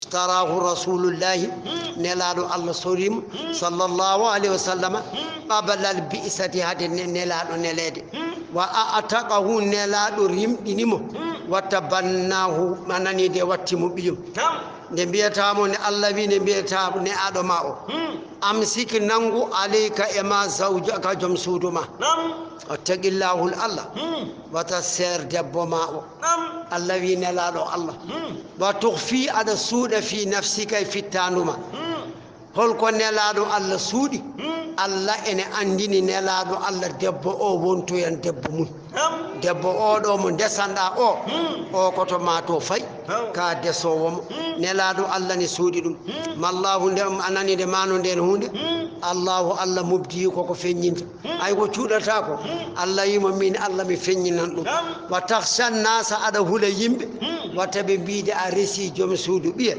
اشتراه رسول الله نلالو الله سوريم صلى الله عليه وسلم قبل البئسة هذه نلالو نلادي وأعتقه نلالو ريم دينمو وتبناه مناني دي واتمو بيوم نبيتامو الله بي نبيتامو نأدماؤ أمسك نانغو عليك إما زوجك جمسودما اتق الله الله وتسير دبو ماؤ الذي نلالو الله وتخفي على السود في نفسك في التانوما هل كن نلالو الله سودي الله إن عندني نلالو الله دبو أو بنتو ين دبو من debbo oɗo mo desanda o koto ma to fay ka desowomo nelaɗo allah ne suuɗi ɗum mallahu nde anani nde mano nden hunde allahu allah mubdi koko feññinta ay ko cuuɗata ko allah yimo min allah mi feññinan ɗum wa tahsan nasa aɗa huula yimɓe watta ɓe mbiide a resi joom suudu ɓiye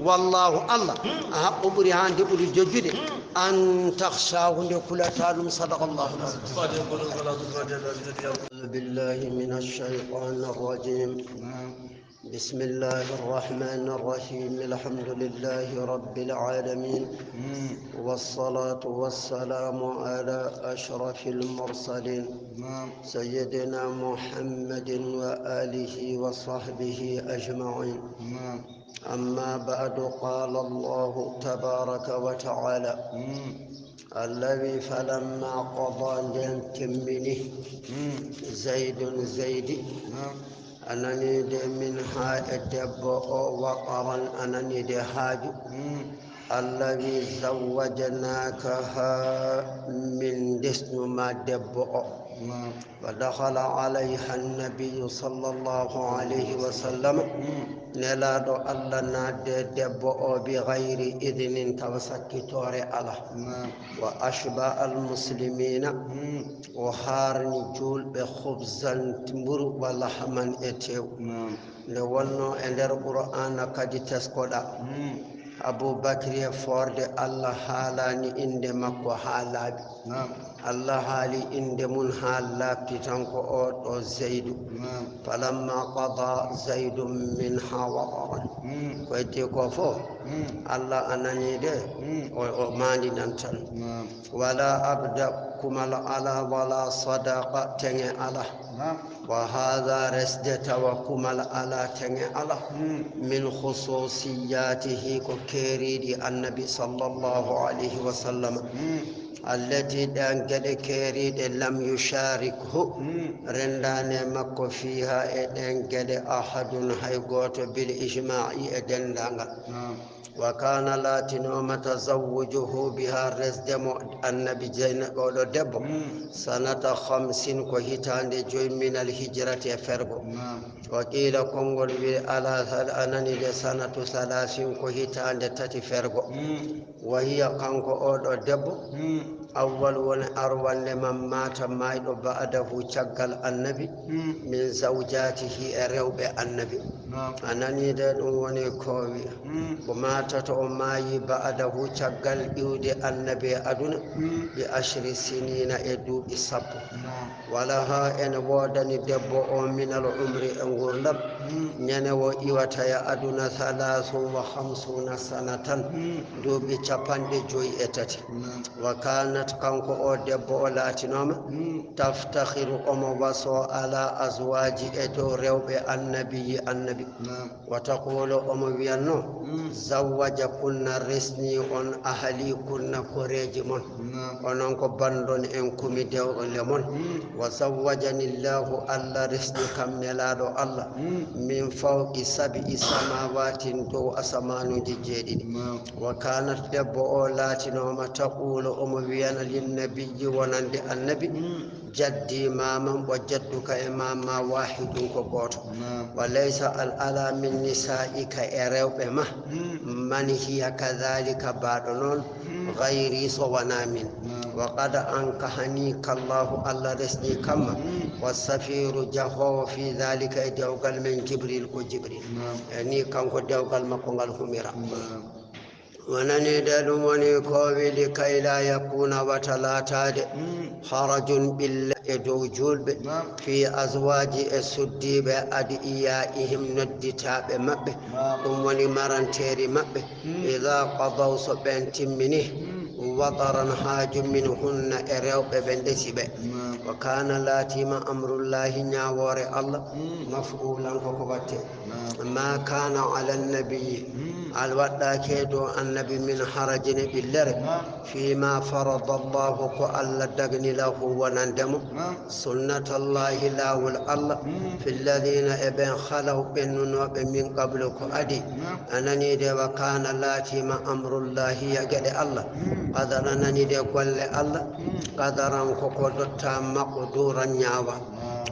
wallahu allah a haqqo ɓuuri hande ɓuuri jojjude an tahsahu nde kulata ɗum sadakallahu بالله من الشيطان الرجيم بسم الله الرحمن الرحيم الحمد لله رب العالمين والصلاة والسلام على أشرف المرسلين سيدنا محمد وآله وصحبه أجمعين أما بعد قال الله تبارك وتعالى الذي فلما قضى تمنه زيد أنني منها الدب وقرا أنني حاج الذي زوجناكها من دسن ما دب ودخل عليها النبي صلى الله عليه وسلم نلادو الله ناد دب بغير إذن توسكتور الله وأشبع المسلمين وهارني جول بخبزا تمر ولحما اتيو لولنو اندر قرآن قد تسكودا أبو بكر فورد الله حالاني إند مكو حالابي الله حالي إند من حالابي تنكو أو زيد فلما قضى زيد منها وطرا كويتي كوفو الله أنني ده وماني نمتن ولا أبدأ كمال على ولا صداقة تني على وهذا رسدة وكمال على تني على من خصوصياته كيريد النبي صلى الله عليه وسلم التي دانجد كيريد لم يشاركه رندان مكو فيها دانجد أحد هيغوت بالإجماع دندان وكان لاتنوم تزوجه بها رزدم النبي جين قولو دبو سنة 50 كهتان جوي من الهجرة فرقو وقيل كونغول على أنني سنة 30 كهتان تتي فرقو وهي كانكو أولو دبو أول أروان لمن مات مايدو بعده شغل النبي من زوجاته أروب النبي أنني دوني كوي ومات ماي بعده شغل يودي النبي أدنى ب10 سنين إدو بسب ولها إن ودني دبو من العمر أنغرلب نينو إيواتيا أدنى 53 سنة دو بشابان دي جوي إتاتي وكانت كانكو أو دبو لاتنوم تفتخر وصو على أزواج إدو ريوب النبي وتقول ويانو زوج كنا رسني on ahali kunna koreji mon onon ko bandon en kumi dewɗo lemon wa zawwajani llahu allah resni kam nelaɗo allah min fawqi 7 samawatin dow asamanuji 7 wa kanat debbo o laatinoma taqulu omo wiyana linnabiyyi wonande annabi jaddi maman wa jadduka e mama wahidun ko goto wa laysa al ala min nisa'ika e rewɓe ma man hiya kadhalika baɗo noon gayri so wona min wa qad ankahaniika llahu allah resni kamma wasafiru jahowo fi dhalika e dewgal men jibril ko jibril ni kanko dewgal makko ngal humira ونني دلوني كوي لكي لا يكون وتلاتاد حرج إدو جولب في أزواج السديب أدئيائهم ندتاب مبه ثم مرنتير مبه إذا قضوا سبنت منه وطرا حاج منهن إريو ببندسي به وكان لاتيم أمر الله ناور الله مفعولا كوكبته ما كان على النبي الودا كيدو النبي من حرج بالله فيما فرض الله كألا دغني له ونندم سنة الله لا والله في الذين ابن خلوا بنوب من قبلك أدي أنني دي وكان لاتيم أمر الله يجد الله قدر أنني دي قل الله قدرا كوكوتا مقدورا نياوا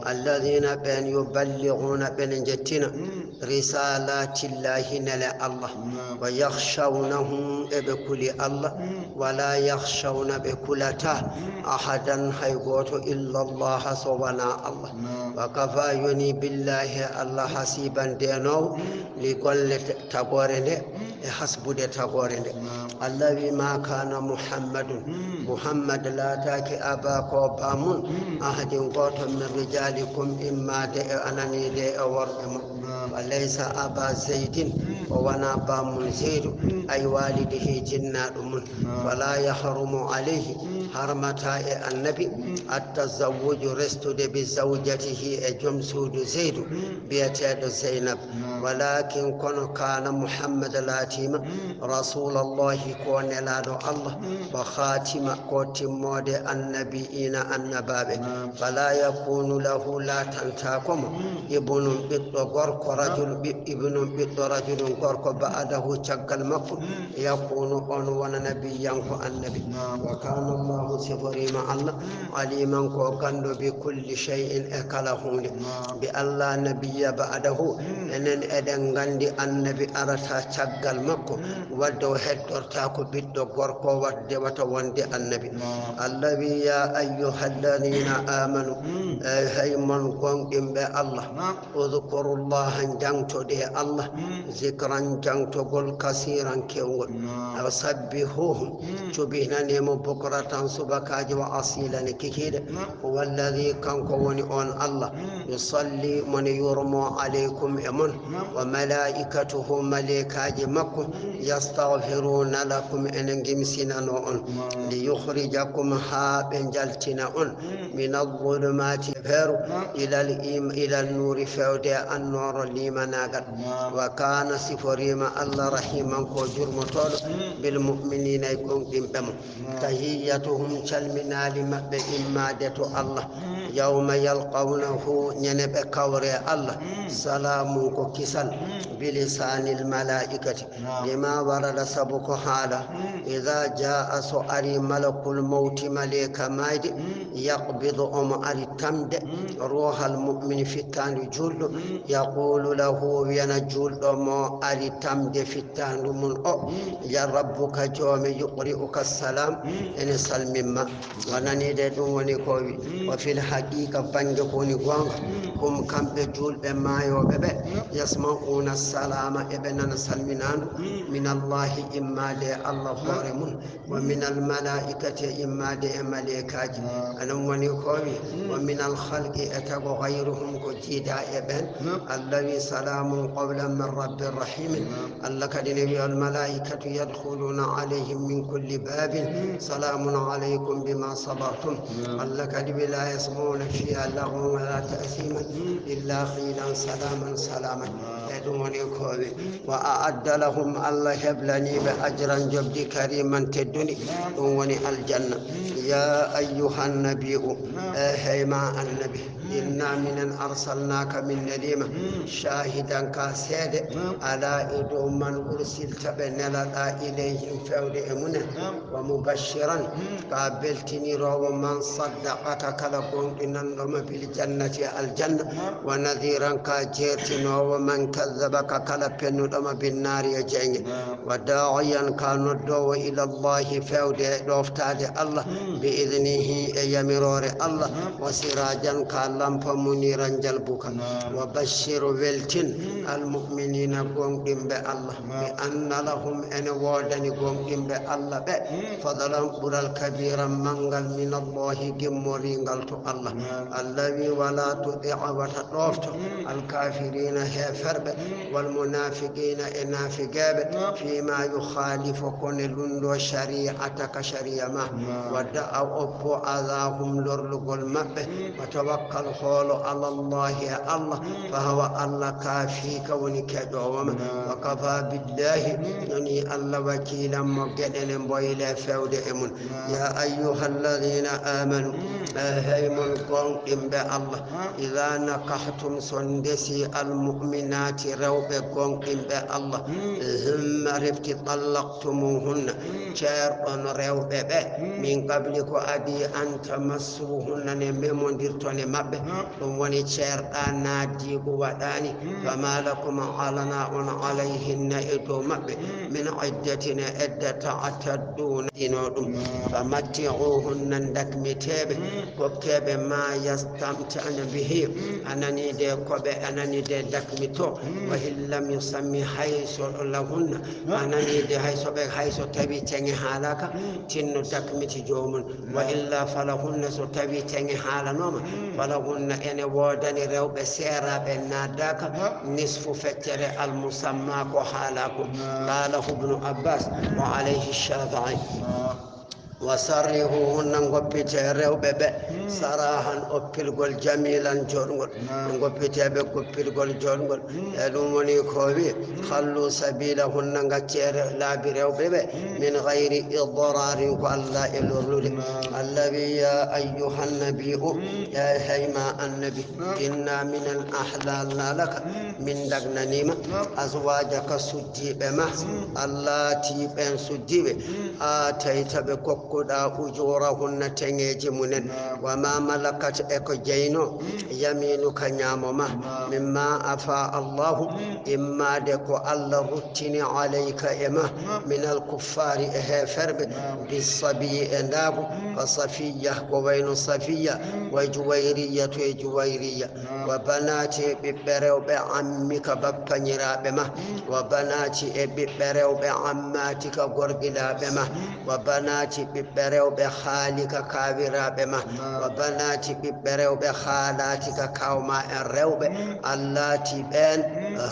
الذين بين يبلغون بين جتنا رسالات الله نلا الله ويخشونه بكل الله ولا يخشون بكلته أحدا حيقوت إلا الله سبحانه الله وكفى يني بالله الله حسيبا دينو لكل تقورن حسب دي تقورن الذي ما كان محمد لا تاكي أباك وبامون أحد قوت من رجالكم إما دي أنني دي أورم وليس أبا زيد وانا بام زيد أي والده جنات من ولا يحرم عليه حرمتا النبي التزوج رستد بزوجته جمسود زيد بيتاد زينب ولكن كان محمد لاتيم رسول الله كون لادو الله وخاتم كوتم مود النبيين النبابه فلا يكون له لا تنتاكم ابن بيت رجل غرق بعده شغل مكو يكون أن نبيا النبي وكان الله سفري مع الله عليما كوكند بكل شيء أكلهم بالله نبي بعده أن أدن غندي النبي أرتا شغل مكو ودو هدر تاكو بيدو غرق ودي وتوندي النبي الذي يا أيها الذين آمنوا هي من قوم بالله اذكروا الله جنتو دي الله ذكرا جنتو قل كثيرا كيول وسبحوه شبهنا نيمو بكرة سبكاج وأصيلا كيكيد هو الذي كان كوني أون الله يصلي من يرمو عليكم أمن وملائكته ملائكاج مكو يستغفرون لكم إن جمسنا نون ليخرجكم هاب جلتنا من الظلمات فيرو إلى النور فودي النور لمناقل وكان سفريما الله رحيما كجرم طول بالمؤمنين يكون بهم تهيتهم شلمنا لما بإمادة الله يوم يلقونه ينب كوري الله سلام كسل بلسان الملائكة لما ورد سبك حالا إذا جاء سؤالي ملك الموت ملك مايد يقبض التمد روح المؤمن في التان جل يقول له ينجل التمد في التان من يا ربك جوم يقرئك السلام إن سلم ما ونني دون كوي وفي الحقيقة بنجكوني قوام هم كم بجول بما يوبب يسمعون السلام ابن سلمنان من الله إما الله قارمون ومن الملائكة إما ملائكة أنا ونكوي ومن الخلق أتبع غيرهم كجيدا ابن الذي سلام قولا من رب الرحيم الله كدنبي الملائكة يدخلون عليهم من كل باب سلام عليكم بما صبرتم الله كدب لا يسمعون فيها لغوا ولا تأثيما إلا قيلا سلاما يدوني كوي وأعد لهم الله يبلني بأجرا جبد كريما تدني دوني الجنة يا أيها النبي هيما النبي إنا من أرسلناك من نديمة شاهدا كاسد على إدو من أرسلت بنلتا إليهم فود أمنا ومبشرا قابلتني رو من صدقتك لكم إن النوم بالجنة الجنة ونذيرا كاجرتنا ومن كذبك كلا بنو بالنار يجين وداعيا كان الدو إلى الله فود دوفتاد الله بإذنه يمرور الله وسراجا كاللم فمنيرا جلبك وبشر ولتن المؤمنين قوم بالله بأن لهم أن وعدن قوم بالله فضلا برا الكبير منغل من الله جمورين قلت الله الذي ولا تطيع وتطوفت الكافرين هفرب والمنافقين إنافقاب فيما يخالف كن لندو شريعتك شريعة ودعوا أبو أذاهم لرلق المب وتوكل خول على الله يا الله فهو الله كافيك ونكدوم وكفى بالله يعني الله وكيلا مقدن بويل فود إمن يا أيها الذين آمنوا هيمن قوم بالله إذا نكحتم سندسي المؤمنات روب قوم بالله ثم رفت طلقتموهن شير أن روب من قبلك أدي أن تمسوهن نمم درتون مب وني شير أنا ديق وداني فما لكم علنا عليهن إدو مب من عدتنا إدة تعتدون إنودم فمتعوهن ندك متاب وكتاب ما يستمتعن به أنني دي كوبي أنني دي دك متو وإن لم يسمي حيث لهن أنني دي حيث تبي تني حالك تنو دك متجومن وإلا فلهن ستبي تني حالا نوم فلهن أن وودني رو بسيرا بناداك نصف فتر المسمى كحالاك قاله ابن عباس وعليه الشافعي وسرهن غبيته ريوبه سراحا اوبيلغول جميلا جورغول غبيته به اوبيلغول جورغول ادوموني كوبي خلوا سبيلهن غتير لا بريوبه من غير اضرار والله الرول الذي يا ايها النبي يا هيما النبي إنا من الاحلال لك من دغننيما ازواجك سجيب ما اللاتي بن سجيب آتيت بكوك كدا أجورهن تنجي منن وما ملكت إكو جينو يمينك نعمما مما أفاء الله إما دكو الله رتني عليك إما من الكفار فرب بالصبي إنداب وصفية وبين صفية وجويرية وجويرية وبنات ببرو بعمك ببنيرا بما وبنات ببرو بعماتك غرقلا بما وبنات ببرو بخالك كابرا بما وبنات ببرو بخالاتك كوما الروب اللاتي بين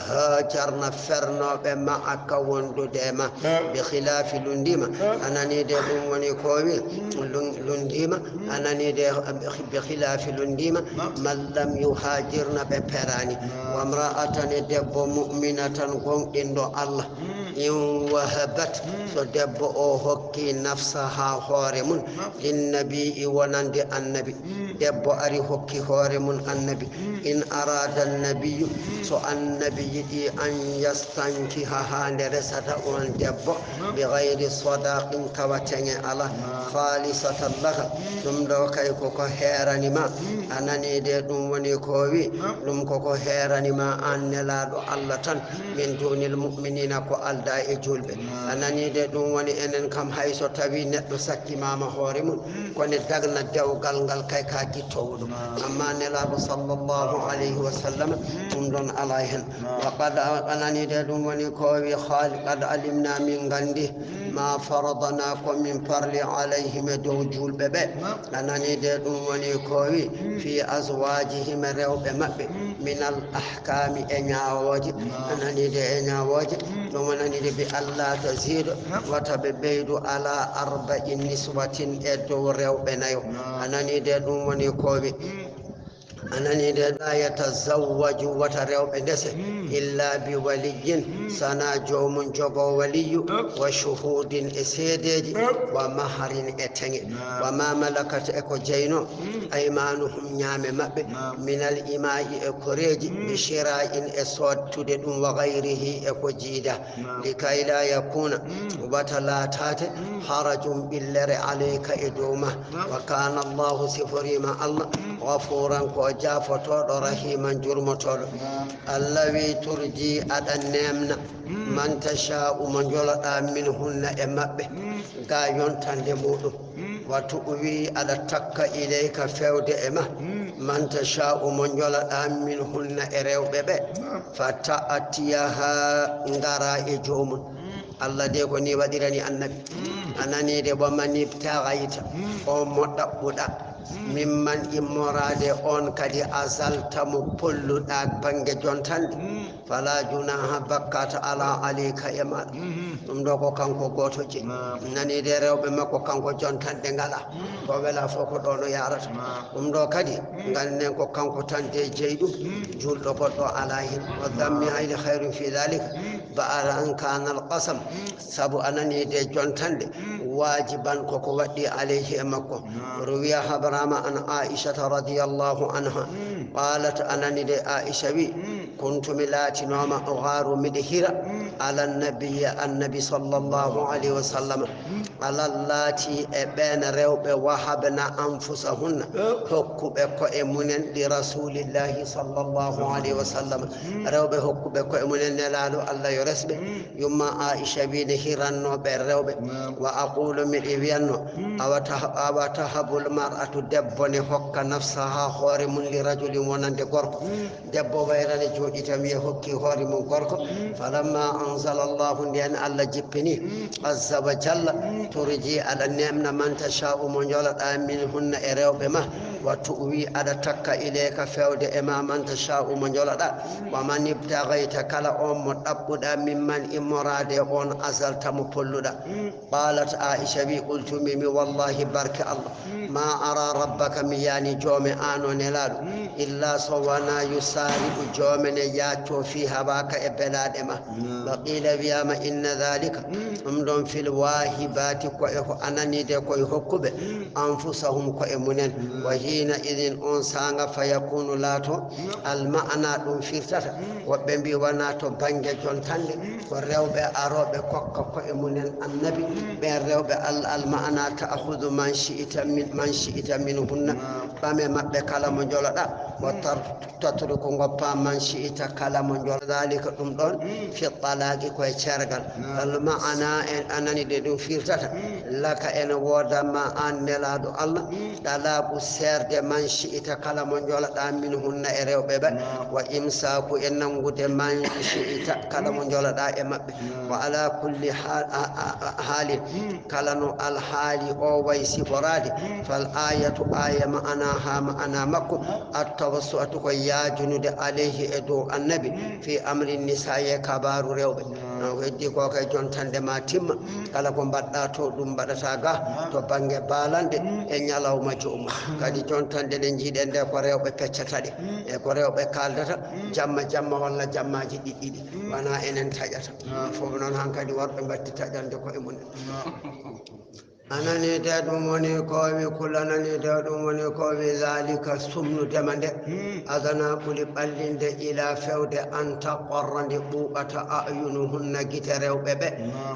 هاجرنا فرنا بمعك وندو ديما بخلاف لنديما أنا نيدي لوني كوي لنديما أنا نيدي بخلاف لنديما من لم يهاجرنا ببراني وامرأة ندب مؤمنة قوم إندو الله إن وهبت فدب أوهكي نفسها هارمون للنبي ونند النبي دب أري هكي هارمون النبي إن أراد النبي سو النبي أن يستنكحها لرسة أن دب بغير صداق كواتن على خالصة لها ثم لو كيكو هيراني ما أنني دي دوني كوي لم كوكو هيراني ما أن لا الله من دون المؤمنين كو ألدا إجولب أنني دي دوني أنن كم حيث تبي نتو سكي ماما هورمون كوني دغنا دو غالغال كاي كاكي تولو أما نلاب صلى الله عليه وسلم تمدون عليهن وقد أنني دي دوني كوي خال قد علمنا من غندي ما فرضنا من فرل عليهم دو جول ببي أنني دي دوني كوي في أزواجهم ريوب مبي من الأحكام إنياوج أنني دي إنياوج ومنني دي بألا تزيد وتببيد على 4 نسوة إدو ريوب نيو أنني دي دوني كوي أنني لا يتزوج وتريو بندسه إلا بولي سنا جوم جوغو ولي وشهود إسيدج ومهر إتنج وما ملكت إكو جينو أيمانهم نعم مب من الإماء إكوريج بشراء إسود تدد وغيره إكو جيدة لكي لا يكون وتلاتات حرج بالله عليك إدومة وكان الله سفري مع الله غفورا وجافتو رحيما جرمتو الذي turji aɗa nemna man tasha'u mo joloɗa minhunna e maɓɓe ga yontande muɗum wa tu'wi aɗa takka ilayka fewde e ma man tasha'u mo joloɗa minhunna e rewɓe ɓe fa ta'atiyaha ngara e jomum Allah de ko ni waɗirani annabi anani de ɓomman ibtagayta on mo ɗaɓɓuɗa mimman immorade on kadi azalta mo polluɗa bange jontande fala junaha bakkata ala alayka e maɗa ɗum ɗo ko kanko goto je nani de rewɓe makko kanko jontande ngala to wela fof ko ɗo no yarata ɗum ɗo kadi ganden ko kanko tan de jeyɗum julɗo goɗɗo ala hen wa dammi hayli hayru fi dhalika ba'ara an kana al qasam sabu anani de jontande wajiban koko waɗɗi alayhi e makko ruwiya habrama an aishata radiyallahu anha qalat anani de aisha wi kuntu mi latinoma ugaru miɗe hira ala annabi sallallahu alayhi wa sallam alallati e ɓen rewɓe wahabna anfusahunna hokkuɓe koye munen li rasulillahi sallallahu alayhi wa sallam rewɓe hokkuɓe koye munen nelaɗo Allah yo resɓe yumma aisha wine hirannoɓe rewɓe wa aqulu miɗe wiyanno awa tahabul mar'atu debbo ne hokka nafsaha hoore mum li rajulin wonande gorko debbo wayrane jooɗitam wiya hokki hoore mum gorko falamma anzala allahu nden Allah jippini azza wa jalla turji aɗa nemna man tasha'u mo joloɗa min hunna e rewɓe ma wa tu'wi aɗa takka ilayka fewde e ma man tasha'u mo joloɗa wa man ibtagayta kala on mo ɗaɓɓuɗa mimman immorade on azalta mo polluɗa qalat aisha wi qultumimi wallahi barke Allah ma ara rabbaka mi yani joome ano nelaɗo illa so wona yusari'u joome ne yacco fi hawaka e belaɗe ma wa qila wiyama inna dhalika ɗum ɗon fil wahibati ko e ko ananide koye hokkuɓe anfusahum ko e munen wa hina idin on sanga fa yakunu laato alma'ana ɗum firtata woɓɓe mbi wona to banggue jontande ko rewɓe aroɓe kokka ko e munen annabi ɓen rewɓe Allah alma'ana ta'khudhu man shi'ita min hunna ɓame maɓɓe kala mo joloɗa wa tatruku goppa man shi'ita kala mo jolo dhalika ɗum ɗon fi talaqi koye cergal alma'ana en anani de ɗum firtata laka ene wodama an nelaɗo Allah ɗalaɓu serde man shi'ita kala mo joloɗa min hunna e rewɓe ɓe wa imsaku e nangude man shi'ita kala mo joloɗa e maɓɓe wa ala kulli halin kala no alhaali o way siforade fal ayatu aya ma'ana makko attawassu'atu ko yajunude alayhi e dow annabi fi amri nisa'i kabaru rewɓe no heddi ko kay jontande ma timma kala ko mbaɗɗa to ɗum mbaɗata ga to banggue balande e ñalawma jomum kadi jontande nde jiiɗen nde ko rewɓe peccataɗe e ko rewɓe kaldata jamma walla jammaji ɗiɗɗiɗi wona enen taƴata fof noon hankkadi worɓe mbatti taƴande koye mumen anani de ɗum woni kowi kulanani de ɗum woni kowi zalika sumnudema nde adana ɓuuri ɓallinde ila fewde an taqorra nde ɓuɓata ayunuhunna guite rewɓe ɓe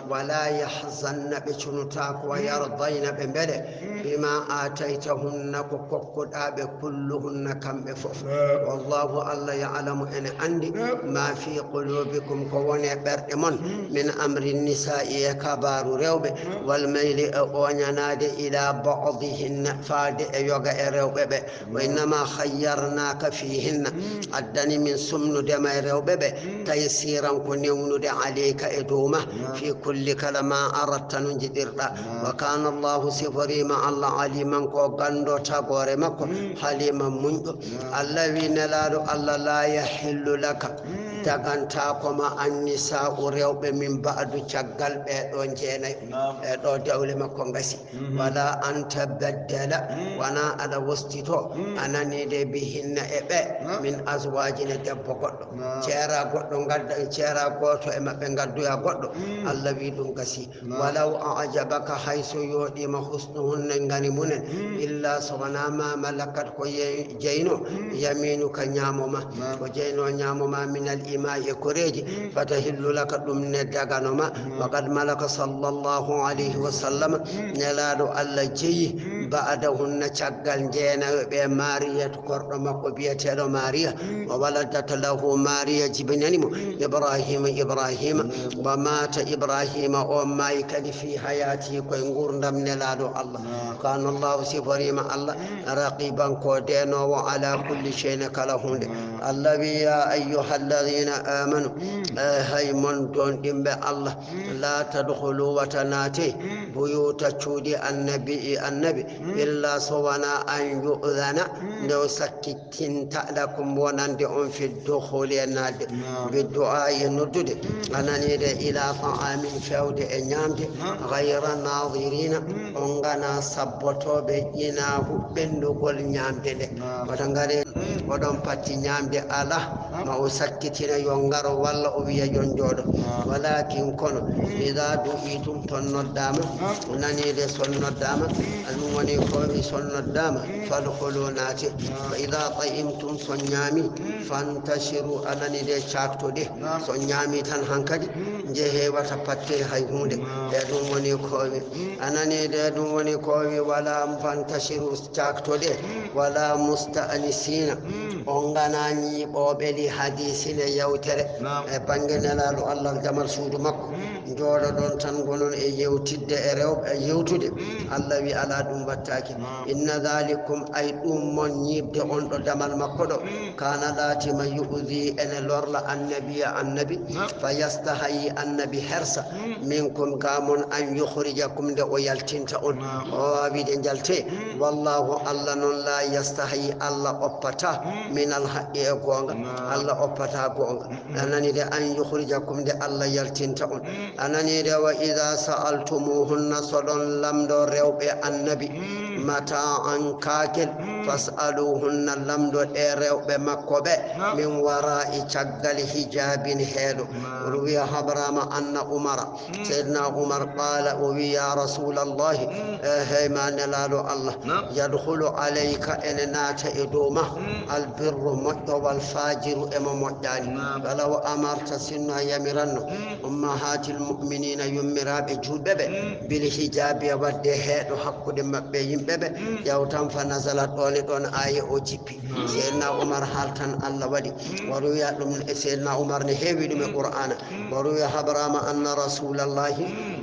wala yahzanna ɓe cunutako wa yardayna ɓe beele bima ataytahunna ko kokkuɗaɓe kulluhunna kamɓe foof wallahu Allah ya'lamu ene andi ma fi qulubikum ko woni ɓerɗe mon min amri nisa'i e kabaru rewɓe wal mayli oñanade ila ba'dihinna faade e yoga e rewɓe ɓe wa innama khayyarnaka fihinna addani min sumnudema e rewɓe ɓe taysiran ko newnude alayka e dowma fi kulli kala ma aratta no jiɗirɗa wa kana Allahu siforima Allah aliman ko gando tagore makko haliman munɗo Allah wi nelaɗo Allah la yahillu laka dagantako annisa'u rewɓe min ba'du caggal ɓeɗo jeenayi ɓeɗo dawle makko ngasi wala an tabaddala wana aɗa wostito ananide bihinna e ɓe min azwajine debbo goɗɗo ceera goɗɗo gadda ceera goto e maɓɓe gaddoya goɗɗo Allah wi ɗum gasi walaw a'jabaka hayso yoɗima husnuhunne ngani munen illa so wana ma malakat ko jeyno yaminuka ñamoma ko jeyno ñamoma minal ima e koreji fatahillu laka ɗum ne daganoma wa qad malaka sallallahu alayhi wa sallam nelaɗo Allah jeeyi بعدهن شغل جينا بماريا كرد مقبية ماريا وولدت له ماريا جبنانيم إبراهيم ومات إبراهيم وما يكد في حياته كنغور من لادو الله كان الله سفريم الله رقيبا كودين وعلى كل شيء كلهون الذي يا أيها الذين آمنوا هاي من دون الله لا تدخلوا وتناتي بيوت تشودي النبي إلا سوانا أن يؤذن لو سكتين تألكم ونندعون في الدخول النادي بالدعاء الندد أنا نريد إلى طعام فود إنيامد غير ناظرين أنغنا سبطو بجناه بندقل نيامد وتنغري ودن باتي نيامد الله ما أسكتين ينغر والله أبي ينجود ولكن كن إذا دعيتم تنودام ناني دي سنودام الموني كومي سنودام فادخلوا ناتي فإذا طعمتم سنيامي فانتشروا أنني دي شاكتو دي سنيامي تنهنكدي جهي وتبتي هايهود يدون وني كومي أنني دي دون وني كومي ولا فانتشروا شاكتو دي ولا مستأنسين أنغناني بوبلي حديثين يوتر بانغنا لالو الله جمال سود مكو جوڑo don tan gonon e yewtidde e rewbe e yewtude Allah wi ala dum battaki inna dhalikum ay dum mon nyibde on do damal makko do kana lati ma yu'zi en lorla annabi fayastahi annabi hersa minkum gamon an yukhrijakum de o yaltinta on o wi de jalte wallahu Allah non la yastahi Allah oppata min al haqqi e gonga Allah oppata gonga anani de an yukhrijakum de Allah yaltinta on anani de wa idha sa'altumuhunna salon lamdo rewbe annabi mata an kakel fas'aluhunna lamdo de rewbe makkobe min wara'i chaggal hijabin hedo ruwi habrama anna umara sayyidina umar qala wa ya rasulullah hayman lalu allah yadkhulu alayka enata iduma albirru mutto wal fajiru ema moddani walaw amarta sinna yamiranno ummahatil mu'minina yummirabe julbebe bil hijabi wadde hedo hakkude mabbe yimbebe yawtan fa nazalat don aya o jippi sayyidina umar haltan allah wadi waruya dum sayyidina umar ne heewi dum qur'ana waruya habrama anna rasulullah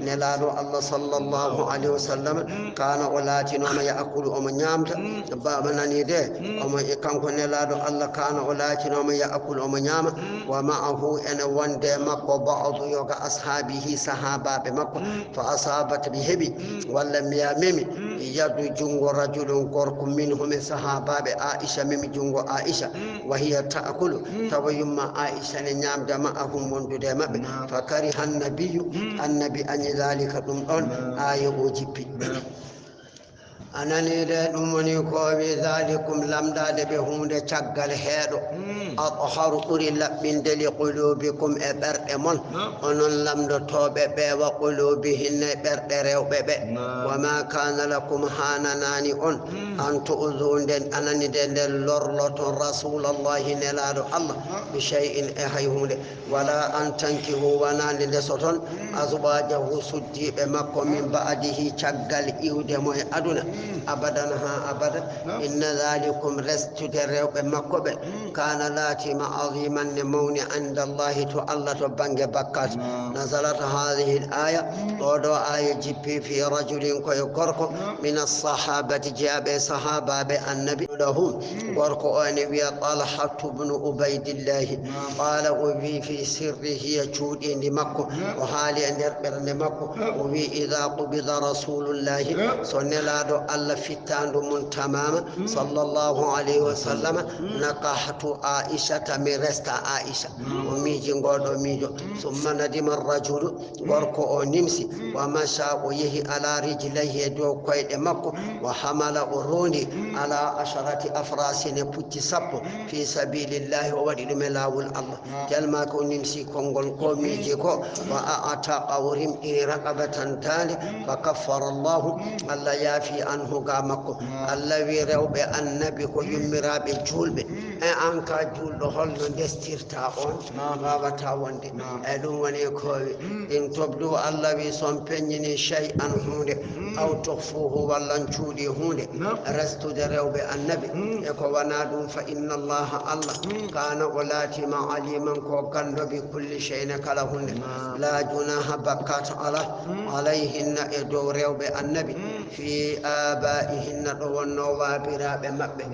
nelado allah sallallahu alaihi wasallam kana ulati no ma yaakulu o nyamta baba nani de o mo kanko nelado allah kana ulati no ma yaakulu o nyama wa ma'ahu ana wande makko ba'd yoga ashabihi sahababe makko fa asabat bihi walla miyamimi yadu jungo rajulun gorko minhum sahababe aisha mimi jungo aisha wa hiya ta'kulu tawayuma aisha ne nyamda ma'ahum wondude mabbe fa kariha annabi an zalika dum don ayo o jippi anani de dum woni ko wi zalikum lamdade be hunde caggal heedo atharu uri labbinde li qulubikum e berde mon onon lamdo tobe be wa qulubihin berde rewbe be wa ma kana lakum hananani on antu uzunden anani de lorloton rasulullahi nelado allah bi shay'in e hayhunde wala an tankihu wanande de soton azwajahu suddi be makko min ba'dihi caggal iwde mo e aduna abadan ha abada inna dhalikum rastude rewbe makko be kana lati ma'aziman mawni inda allah to allah to bange bakkat nazalat hadhihi al-aya odo aya jippi fi rajulin ko gorko min as-sahabati jabe sahaba be annabi lahu gorko ani wi talha ibn ubaydillah qala wa fi sirrihi yachudi ndi makko o hali nder bernde makko o wi idha qubida rasulullah sonnelado allah fittandu mun tamama sallallahu alaihi wasallam naqahtu aisha mi resta aisha o miji godo mijo summa nadima ar-rajul gorko o nimsi wa masha o yehi ala rijlihi do koyde makko wa hamala urundi ala asharati afrasin pucci sappo fi sabilillahi wa wadi dum lawul allah jalma ko nimsi kongol ko miji ko wa ata qawrim raqabatan tali fa kaffara allah alla yafi an anhu ga makko Allah wi rewɓe annabi ko yummiraɓe julɓe an ka julɗo holno destirta on wawata wonde ɗum woni kowi in tobdu Allah wi son peññini chey an hunde aw tohfuhu wallan cuuɗi hunde restude rewɓe annabi e ko wana ɗum fa inna allaha Allah kana o laatima aliman ko gando bi kulli cheyne kala hunde la junaha bakkat ala alayhinna e dow rewɓe annabi fi abaihinna ɗo wonno waabiraɓe maɓɓe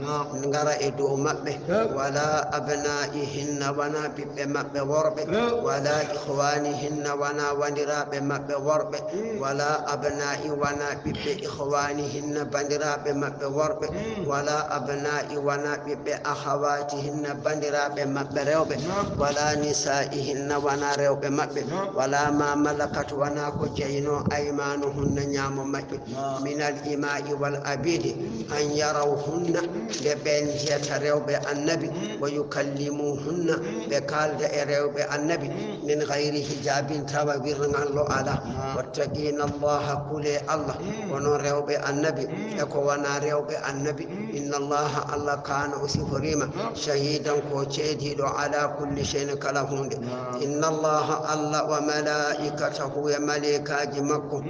ngara e dow maɓɓe wala abnaihinna wana ɓiɓɓe maɓɓe worɓe wala ihwanihinna wana wandiraɓe maɓɓe worɓe wala abnai wana ɓiɓɓe ihwanihinna bandiraɓe maɓɓe worɓe wala abnai wana ɓiɓɓe ahawatihinna bandiraɓe maɓɓe rewɓe wala nisaihinna wana rewɓe maɓɓe wala ma malakat wana ko jeyno aymanuhunna ñaamo maɓɓe minal imai wal abidi an yarawhunna ɓe ɓen jiyata rewɓe annabi wa yukallimuhunna ɓe kalda e rewɓe annabi min gayri hijabin tawa wirngallo ala wattaqina allaha kule allah wono rewɓe annabi e ko wana rewɓe annabi inna allaha allah kana o siforima shahidan ko ceediɗo ala kulli shay'in kala hunde inna allaha allah wa malaikatahu e malikaji makko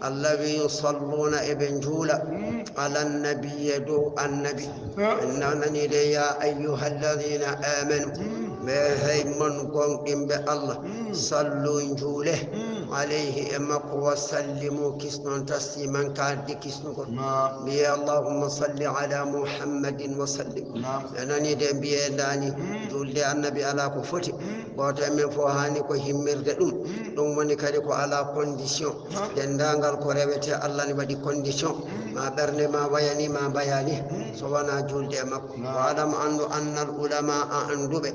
allah wi yusalluna eɓe juula ala nabiyye dow annabi nani de ya ayyuha alladina amanu ɓe hey mon gonɗinɓe allah sallu juule alayhi e makko wa sallimu kisnon tasliman kaldi kisnugol mbiye allahumma salli ala muhammadin wa sallim ɓe nani de mbiyedani julde annabi ala ko foti goto men fo hani ko himmirde ɗum woni kadi ko ala condition dendagal ko rewete allah ne waɗi condition ma ɓernde ma wayani ma bayani so wona julde e makko wa alam andu anna al ulama a anduɓe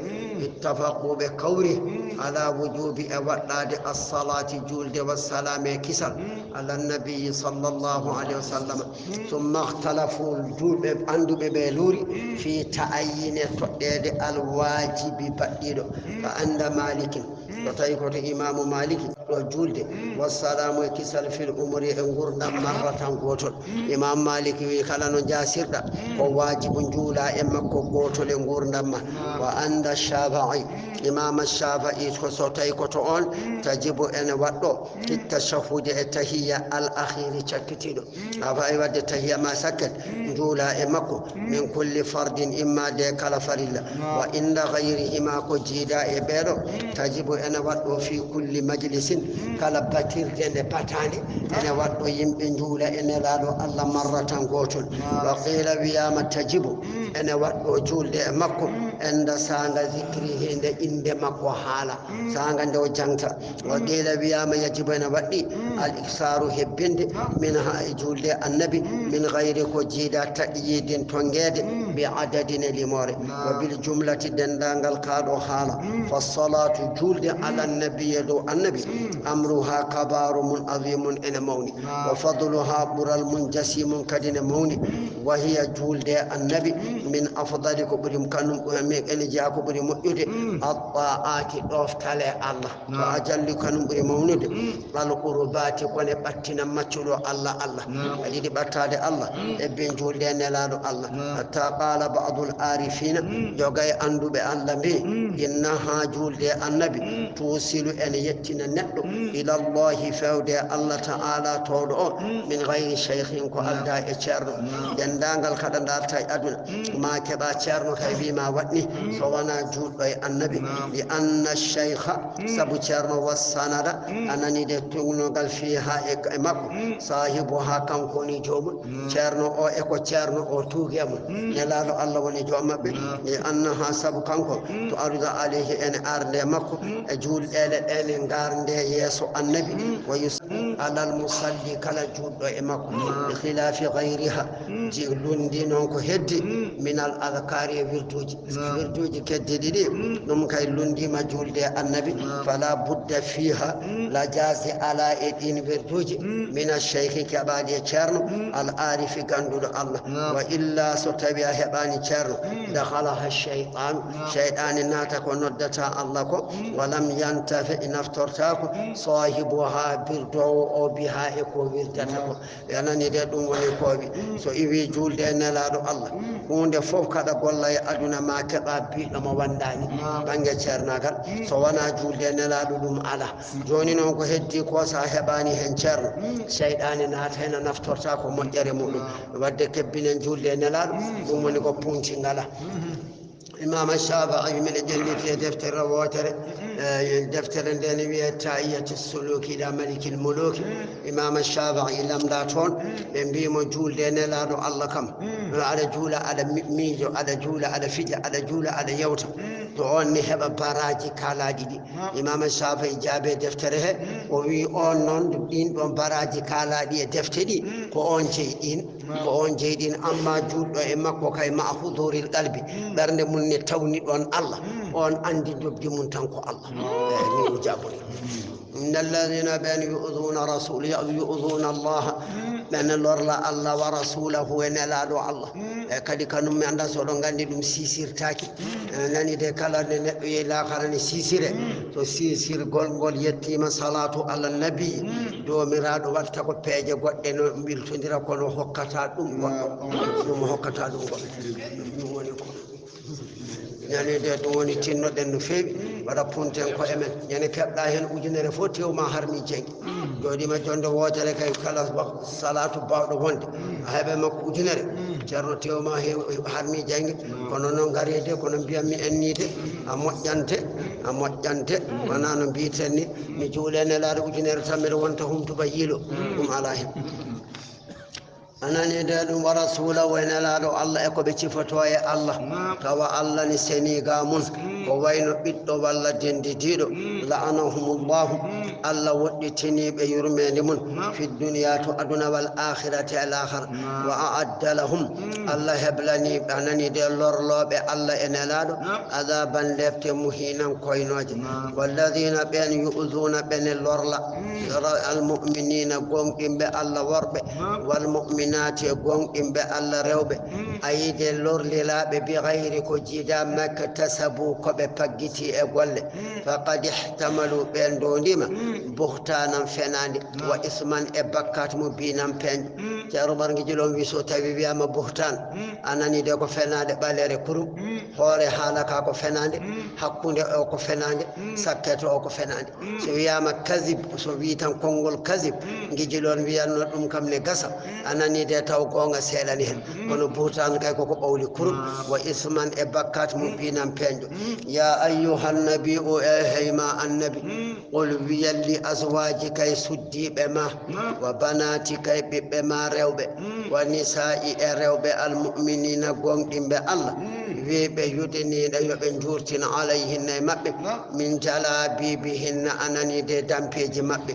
ittafaqu ɓe kawri ala wujubi e waɗɗade assalati julde wassalame kisal ala nabiyi sallllahu alayhi wa sallam summa ihtalafu julɓe anduɓe ɓe luuri fi ta'ayyine toɗɗede alwajibi baɗɗiɗo fa anda malikin so tawi koto imamu maliki ɗo julde wassalamu e kisal fil umri e gurdam marratan gotol imam maliki wi kala no jasirɗa ko wajibu juula e makko gotol e gurdam ma wa anda shafai imam shafai ko so tawi koto on tajibu ene waɗɗo ittashahudi e tahiya al akhiri cakkitiɗo a fawi wadde tahiya ma sakket juula e makko min kulli fardin imma de kala farilla wa inda gayrihima ko jiida e ɓeɗo tajibu ene waɗɗo fi kulli majlisin kala batirde nde patande ene waɗɗo yimɓe juula ene laaɗo allah marratan gotol wa qila wiyama tajibu ene waɗɗo julde e makko enda sanga zicri nde inde makko haala sanga nde o jangta wa qila wiyama yajibu ene waɗɗi al iksaru hebbinde min ha e julde annabi min gayri ko jiida taƴyidin tongede bi adadin e limore wa bil jumlati dendagal kaɗo haala fa salatu julde ala nabiye dow annabi amruha kabaru mun azimun ene mawni wa fadluha ɓural mun jasimun kadi ne mawni wa hiya julde annabi min afdali ko ɓuuri kanum min ene jeeya ko ɓuuri moƴƴude attaati ɗoftale allah to ajalli kanum ɓuuri mawnude al qurbati kone ɓattina maccuɗo allah allah aɗiɗi ɓattade allah e ben julde nelaɗo allah hatta qala badul arifina jogay anduɓe allah mbi innaha julde annabi tusilu ene yettina neɗɗo ilallahi fewde allah ta'ala towɗo o min gayri cheikhin ko alda e ceerno dendagal kada darta e aduna ma keɓa ceerno kay wima waɗni so wona juɗɗo e annabi li anna cheikha saabu ceerno wassanada anani de tugnogal fiha e makko sahibu ha kanko woni jomum ceerno o e ko ceerno o tuugemo nelaɗo allah woni joom mabɓe li annaha saabu kanko to aruda alayhi ene arde makko e julɗele ɗene garde yeeso annabi wa alal musalli kala juɗɗo e makko bi khilafi gayriha ji lundi noon ko heddi min al adkari e wirduji keddiɗi ɗi ɗum kay lundima julde annabi fala budda fiha la jasi ala e ɗin wirduji min alcheikhi keɓaɗi e ceerno al arifi ganduɗo allah wa illa so tawi a heɓani ceerno dahalaha cheytanu cheyɗani naata ko noddata allah ko walam yantafe naftortako sahibu ha birdowo o biha e ko wirdata ko yanani de ɗum woni koɓe so iwi julde e nelaɗo Allah hunde fof kada golla e aduna ma keɓa biɗo mo wandani banggue ceernagal so wona julde e nelaɗo ɗum ala joni noon ko heddi ko sa heɓani hen ceerno seyɗane naata hen a naftorta ko moƴƴere muɗum wadde kebbinen julde e nelaɗo ɗum woni ko punti ngala imam Shafi'i min jelliti deftere wotere deftere nden wiye Tahiyyatu Suluki ila Malikil Muluki imam Shafi'i lamda toon ɓe mbimo julde nelaɗo Allah kam aɗa juula aɗa miijo aɗa juula aɗa fija aɗa juula aɗa yewta to on ni heɓa baraji kalaɗi ɗi imam Shafi'i jaabe deftere he o wi on noon ɗin ɗon baraji kalaɗi e defte ɗi ko on jeyɗin ko on jeyɗin amma julɗo e makko kay ma huduril qalbi ɓernde mum ne tawni ɗon Allah on andi jobdi mum tan ko Allah ni o jabori إن الذين بين يؤذون الله بين لورلا الله ورسوله ونلادو الله كدي كانوا من عند سودون غاندي دوم سيسير تاكي ناني دي كالا نيدو يلا خارني سيسير تو سيسير غول يتيما صلاه على النبي دو ميرادو watta ko peeje godde no biltondira ko no hokkata dum hokkata dum dum woni ko yani de dum woni tinnoden no feewi wada punten ko emen yani kebda hen ujunere fo tewma harmi jengi jodi ma jonde wotere kay kala salatu bawdo wonde hebe makko ujunere cerno tewma harmi jengi kono non garede kono biyammi ennide a moƴƴante wana no biiten ni mi juulene laade ujunere tammere wonta humtuba yilo dum ala hen anani de ɗum wa rasula waynelaɗo Allah e ko ɓe cifoto e Allah tawa Allah ni seniga mun ko wayno ɓiɗɗo walla dendidiɗo la'anahumullahu Allah woɗɗitiniɓe yurmede mun fi duniya to aduna wal akhirati al akhir wa a'adda lahum Allah heblaniɓe anani de lorloɓe Allah e nelaɗo adaban lefte muhinan koynoje walladina ɓen yu'duna ɓene lorla al mu'minina gonɗimɓe Allah worɓe wal mu'minati gonɗimɓe Allah rewɓe ayide lorlilaɓe bi gayri ko jiida makka tasabu koɓe paggiti e golle faqad ihtamalu ɓen dondima buhtanan fenade wa isman e bakkat mo binan peñƴo ceero ɓargue jilon wi so tawi wiyama buhtan anani de ko fenade ɓalere kurum hoore haalaka ko fenade hakkude o ko fenade sakkete o ko fenade so wiyama kasib so wi tan konngol kasib guijilon wiyanno ɗum kam ne gasa anani de taw gonga seeɗani hen kono buhtan kay koko ɓawli kurum wa isman e bakkat mo binan peñƴo ya ayyuhan nabi o e heyma annabi qul wiyalli azwaji kay suddiɓe ma wa banati kay ɓiɓɓe ma rewɓe wa nisa'i e rewɓe almuminina gonɗimɓe Allah wiɓe yudiniɗa yoɓe jurtina alayhinna e maɓɓe min jalabibihinna anani de dampeji maɓɓe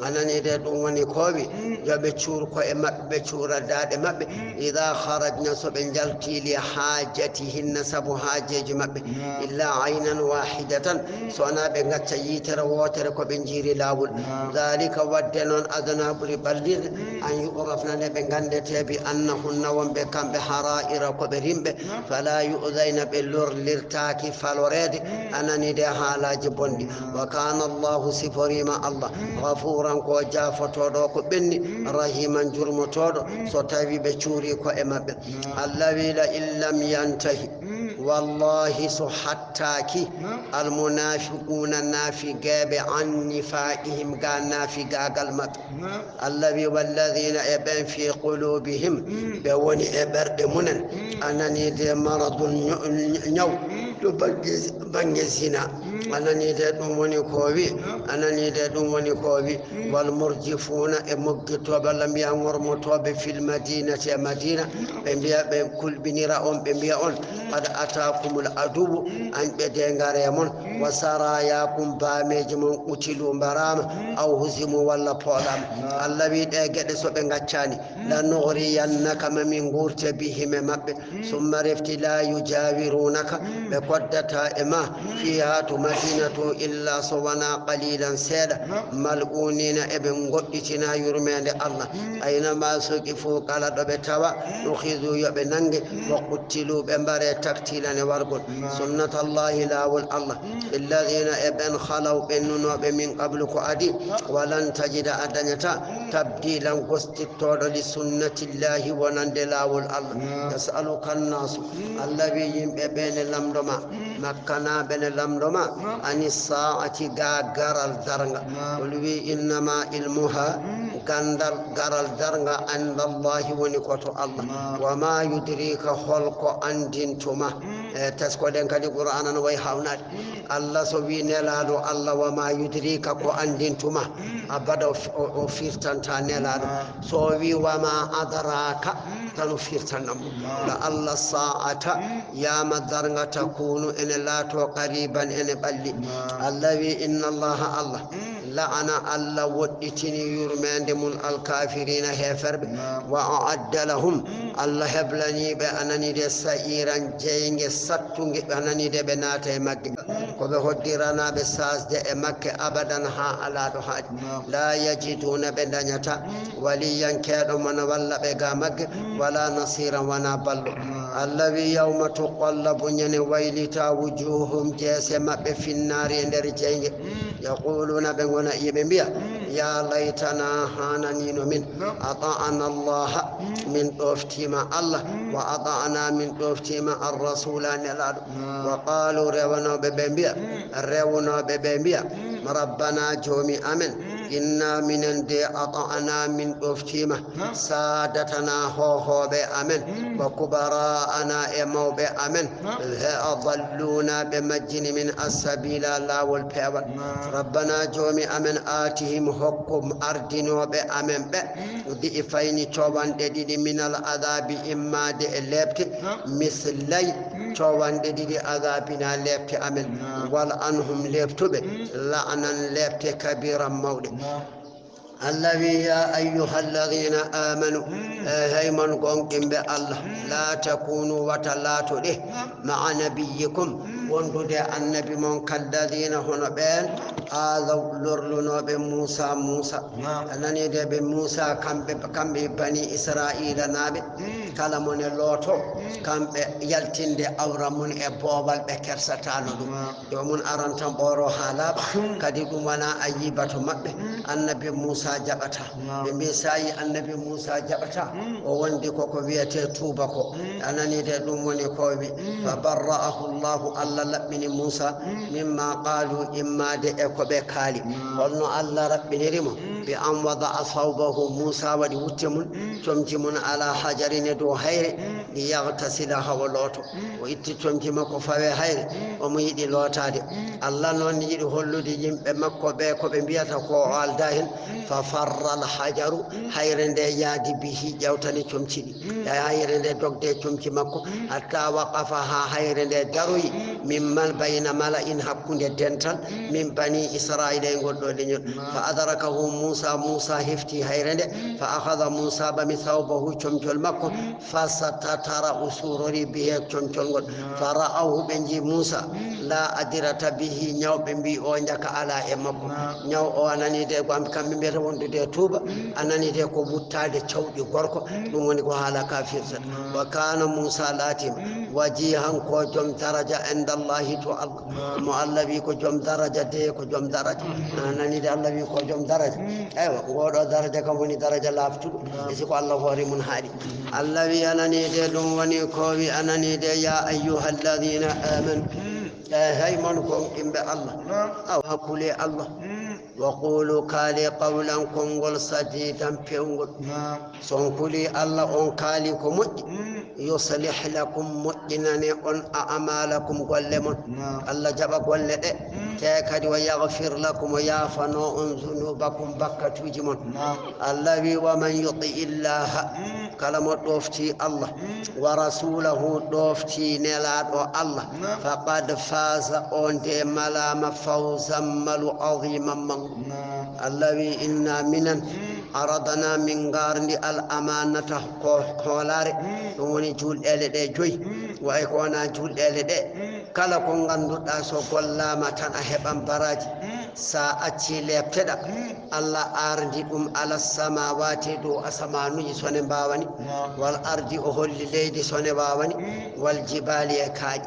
anani de ɗum woni kowi yoɓe cuurko e maɓɓe ɓe cuura daɗe maɓɓe ida harajna soɓe jaltili hajatihinna saabu hajeji maɓɓe illa aynan wahidatan so wona ɓe gacca yitere wotere koɓe jiiri lawol dhalika wadde noon adana ɓuuri ɓallirde an yu'rafna nde ɓe gandete bi annahunna wonɓe kamɓe hara'ira koɓe rimɓe fala yu'dayna ɓe lorlirtaki falorede anani de haalaji bonɗi wa kana allahu siforima Allah ghafuran ko jafotoɗo ko ɓenni rahiman jurmotoɗo so tawi ɓe cuuri ko e maɓɓe Allah wi la illam yantahi wallahi so hattaki almunafiquna nafigeɓe an nifaqihim ga nafigagal maɓɓe Allah wi walladina e ɓen fi qulubihim ɓe woni e ɓerɗe munen anani de maradun ñaw to banggue zina anani de ɗum woni ko wi anani de ɗum woni ko wi wal murjifuna e moggitoɓe Allah mbiya gormotoɓe fil madinati e madina ɓe mbiya ɓe kulɓinira on ɓe mbiya on qad atakumul adubu an ɓe de ngare mon wa sarayakum bameji mon qutilu mbarama aw husimu walla poɗama Allah wi ɗe gueɗe soɓe gaccani la nuhriyannaka mamin gurte bihime maɓɓe summa refti la yujawirunaka ɓe koddata e ma fiha to madina to illa so wona qalilan seeɗa mal'unina eɓe goɗɗitina yurmede Allah aynama soki fo kala ɗo ɓe tawa ukhidu yoɓe nangue wa quttilu ɓe mbare تكتيلا ورقل سنة الله لا والله الذين ابن خلوا بننا من قبلك أدي ولن تجد أدنيتا تبديلا قستتور لسنة الله ونندلا والله يسألك الناس الذي بين الأمرما مكنا بين الأمرما عن الساعة غاغر الدرنغ ولوي إنما علمها غندر غرال درنغ عند الله ونكوتو الله وما يدريك خلق أندنتما تسكو دنك دي قرآن وي حاونات الله سوي نلادو الله وما يدريك كو أندنتما أبدا وفيرتان نلادو سوي وما أدراك تنو فيرتان لا الله ساعة يا مدرنغ تكون إن لا تو قريبا إن بلي الذي إن الله الله لعن الله ودتني يرمان من الكافرين هفرب وأعد لهم الله هبلني بأنني دي سائرا جينج ستونج بأنني دي بناتي مكة وبهدرنا بساس دي مكة أبدا ها على دهات لا يجدون بندنيتا وليا كادو من ولا بغا مكة ولا نصيرا ولا بل الذي يوم تقلب ين ويلتا وجوههم جسم في النار اندر جينج يقولون بغنا يبنبيا يا ليتنا هانني من أطعنا الله من دوفتيما الله وأطعنا من دوفتيما الرسول نلاد وقالوا رونا ببنبيا ربنا جومي أمن إنا من دي أطعنا من دوفتيما سادتنا هو بأمن وكبراءنا إمو بأمن أضلونا بمجن من السبيل لا والبيوان ربنا جومي أمن آتهم حكم أردنو بأمن ضعفين توان دي من العذاب إما دي لبت مثلي توان دي عذابنا لبت أمن والأنهم لبت لعنا لبت كبيرا مولد الذي يا أيها الذين آمنوا هيمن قنكم بالله لا تكونوا وتلاتوا له مع نبيكم وندد النبي من كالذين هنا بين آذوا لرلنا بموسى أنني دي بموسى كم بني إسرائيل نابي كلمون اللوتو كم يلتين دي أورمون إبوابال بكرستانو يومون أرانتان بورو حالاب كدقمنا أيبات مبه النبي موسى جبتا بمساي النبي موسى جبتا ووندي كوكو بيتي توبكو أنني دي دموني كوبي فبرأه الله من موسى مما قالوا إما دي إكو بكالي قلنا الله ربني رمو بأن وضع صوبه موسى ودي وتمون تمجمون على حجر ندو هير ليغتسلها ولوتو وإتي تمجمكو فوي هير وميدي لوتادي الله نون يدي هلو دي جمب مكو بيكو بمبياتا كو والداهن ففر الحجر هيرن دي يادي به جوتني تمجدي هيرن دي دوك دي تمجمكو حتى وقفها هيرن دي دروي ممن بين ملأ حكون دنتال من بني إسرائيل يقولون فأدركه موسى هفتي هيرن فأخذ موسى بمثوبه تمجل مكو فستتر أسوري به تمجل فرأوه بنجي موسى لا أدرت به نيو بنبي أونجك على إمكو نيو أنني دي قام كم بيرون دي توبة أنني دي كو بوتا دي تشودي غوركو نموني كو حالا كافر وكان موسى لاتم وجيها كو جم درجة عند الله تو الله مؤلبي كو جم درجة دي كو جم درجة أنني دي الله كو جم درجة أيوة غورو درجة كموني درجة لافتو يسيكو الله هوري من هاري الذي أنني دي دموني كوبي أنني دي يا أيها الذين آمنوا هاي منكم إن الله أو هكولي الله وقولوا كالي قولا كنغل سديدا بيونغل سنقولي الله أن كالي كمج يصلح لكم مجنني أن أعمالكم قلمون الله جبك ولد تاكد ويغفر لكم ويافنوا أن ذنوبكم بكة وجمون الذي ومن يطيع الله كلمة دوفتي الله ورسوله دوفتي نلاد الله فقد فاز أن دي ملام فوزا ملو عظيما من الذي إنا من أردنا من غارن الأمانة كولاري وني جول إلدي جوي وإكونا جول إلدي kala ko ganduɗa so gollama tan a heɓan baraji ساعتي لبتدا الله أرجئهم على السماوات دو أسمانو سوني باواني والأرض أهل ليدي سوني باواني والجبال يكاج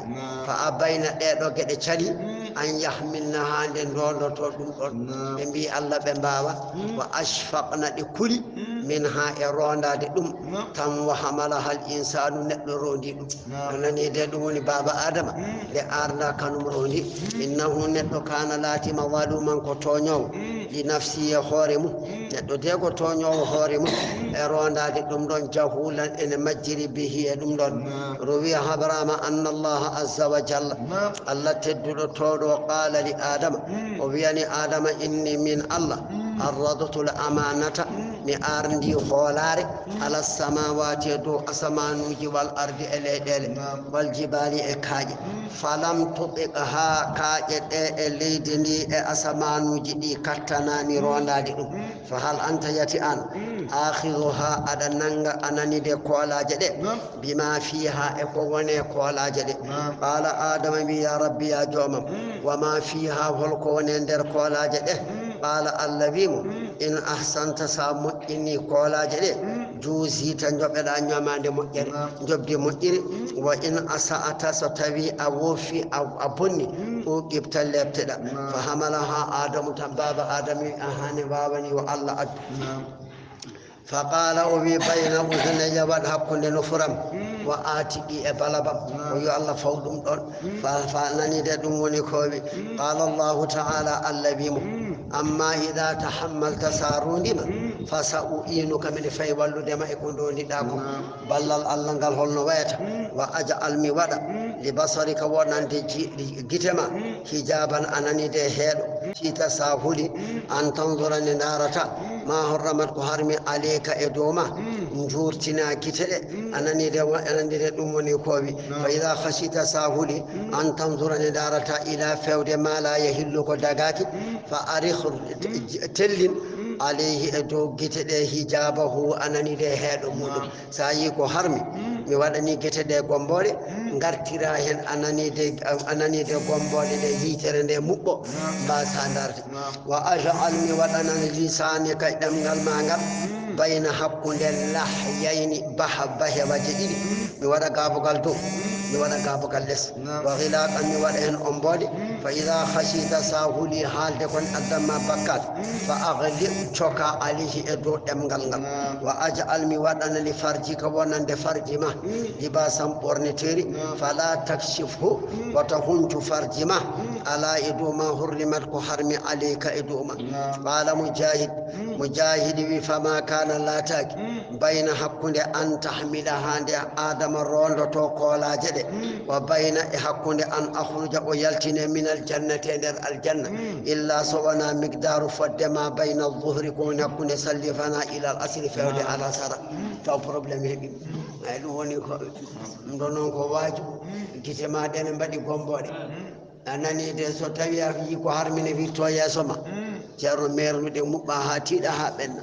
فأبين ديدو كده چلي أن يحملنها عندن رولو تودم بمبي الله بمباوا وأشفقنا لكل منها إروندا دم تم وحملها الإنسان نتلرون دم أنني دوني بابا آدم لأرنا كانوا مروني إنه نتلو كان لاتي موالو من كتونيو لنفسي خورمو نتلو دي كتونيو خورمو إروندا دم دون جهولا إن مجري به دم دون روي حبرام أن الله عز وجل الله تدل تود وقال لآدم وبياني آدم إني من الله الرضت الأمانة مأرندي خولاري على السماوات دو أسمانوج والأرض إليدل والجبال إكاج فلم تطقها كاجد إليدني أسمانوج دي كتناني روندادي فهل أنت يتيان آخذها أدننغ أنني دي كولاج دي بما فيها إكواني كولاج دي قال آدم بي يا ربي يا جومم وما فيها والكواني در كولاج دي قال اللبيم إن أحسنت سامو إني كولا جدي جوزي تنجب إلى نيامان دي مجري جب دي مجري وإن أساءت ستوي أوفي أو أبني وقبت اللبتدا فحملها آدم تنباب آدم أهاني بابني والله أدو فقال أبي بين أذني والحق لنفرم وآتي بلبم ويا الله فوضم فأنني دوني كوبي قال الله تعالى اللبيم أما إذا تحملت سارون دم فسأؤينك من في ولد ما يكون دون داكم بل الله قال هل نويت وأجعل ميودا لبصرك ونان جتما حجابا أنني ده هيد في تساهلي أن تنظرني نارتا ما حرمت كهرمي عليك إدوما نجورتنا كتل أنني ده دموني كوبي فإذا خشيت ساهلي أن تنظرني نارتا إلى فود ما لا يهلك دقاتي فأرخ تلين عليه ادو gitede hijabahu anani de heedo mudum sayi ko harmi mi wadani gitede gombode ngartira hen anani de gombode de hitere de mubbo ba sandarde wa aj'al mi wadana lisani kay damgal mangal bayna hakkunde lahyayni bahabahe wajidi mi wada gabugal do mi wada gabugal les wa ghilaqan mi wada hen ombode fa idha khashita sahuli halde kon adama bakkat fa aghli choka alihi edo demgal ngal wa aj'al mi wadana li farjika wonande farjima libasam borneteri fala takshifhu wa tahuntu farjima ala iduma hurrimat ko harmi alayka iduma qala mujahid wi fama kana latak bayna hakkunde an tahmila hande adama rondo to kolaje de wa bayna hakkunde an akhruja o yaltine min aljannati der aljanna illa sawana miqdaru faddama bayna adh-dhuhri kun hakkunde sallifana ila al-asri fawde ala sara taw problème hebi ay dum woni ko ndonon ko waju gitema den mbadi gombode anani de so tawi yi ko harmine wirto yesoma ceerno mernude mubba ha tiida ha benna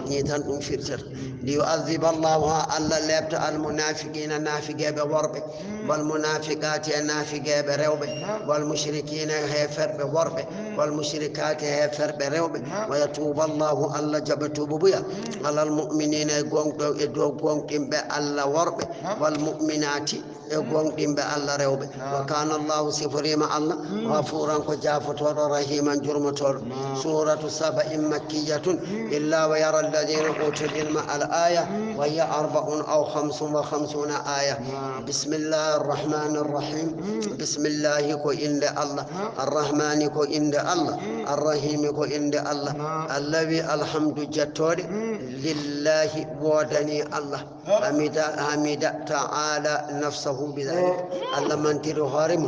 ni tan dum firtata li yu'adhib Allah alla labta al munafiqina nafiqebe worbe wal munafiqati nafiqebe rewbe wal mushrikina heferbe worbe wal mushrikati heferbe rewbe wa yatubu Allah alla jabatubu buya alal mu'minina gongo e do gongdimbe alla worbe wal mu'minati e gongdimbe alla rewbe wa kana Allah sifrima Allah ghafuran ko jafotodo rahiman jurmotodo سورة سبأ مكية إلا ويرى الذين أوتوا العلم الآية وهي 54 آية بسم الله الرحمن الرحيم بسم الله كو إند الله الرحمن كو إند الله الرحيم كو إند الله الذي الحمد جتور لله ودني الله حمد تعالى نفسه بذلك الله من تير هارم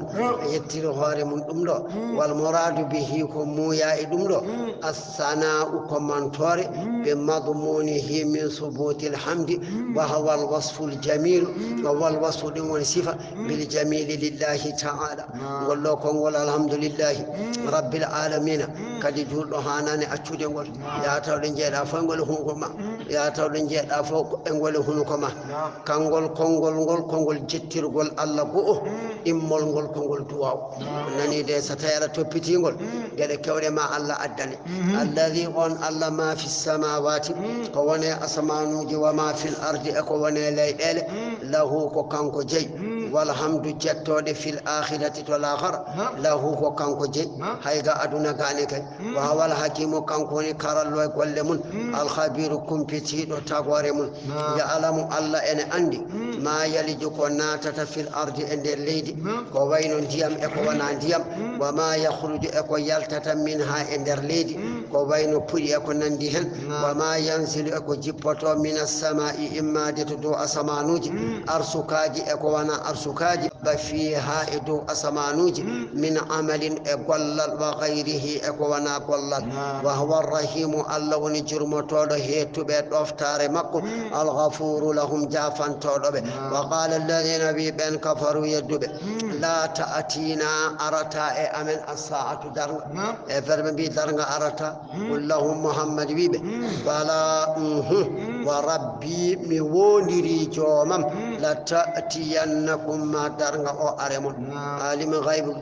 يتير هارم دملو والمراد به كم يا دملو الثناء كمانتور بمضمونه من ثبوت الحمد وهو الوصف الجميل وهو الوصف والصفة بالجميل لله تعالى والله كون الحمد لله رب العالمين كدي جول هاناني اتشودي غول يا تاولين جيدا فانغول هونغوما ya tawɗo jeeɗa fof e ngole hunuko ma kangol konngol jettirgol Allah go'o immol ngol kongol duwaw nani de so tawi aɗa toppitigol geɗe kewɗe ma Allah addane alladi on Allah ma fi samawati ko wone asamanuji wa ma fil ardi e ko wone leyɗele lahu ko kanko jeyi walhamdu jettoɗe fil akhirati to lahara lahu ko kanko jeyi hayga aduna gane kay wa hawal hakimu kanko woni karallo e golle mun alkhabiru kumpitiɗo tagore mun ya'lamu Allah ene andi ma yaliju ko natata fil ardi e nder leydi ko wayno ndiyam e ko wona ndiyam wa ma yakhruju e ko yaltata minha e nder leydi ko wayno puɗi e ko nandi hen wa ma yanzilu e ko jippoto minas samai immade to dow asamanuji arsukaji e ko wona arsukaji ba fiha e dow asamanuji min amalin e gollal wa gayrihi e ko wona gollal wa huwa arrahimu Allah woni jurmotoɗo hettuɓe ɗoftare makko alghafuru lahum jafantoɗoɓe wa qala alladina wi ɓen kafaru yedduɓe la ta'atina arata e amen as-sa'atu darga e verɓe mbi darga arata qul lahum muhammad wiɓe bala wa rabbi mi wondiri jomam la ta'tiyannakum ma darga o aremon alimi ghaibu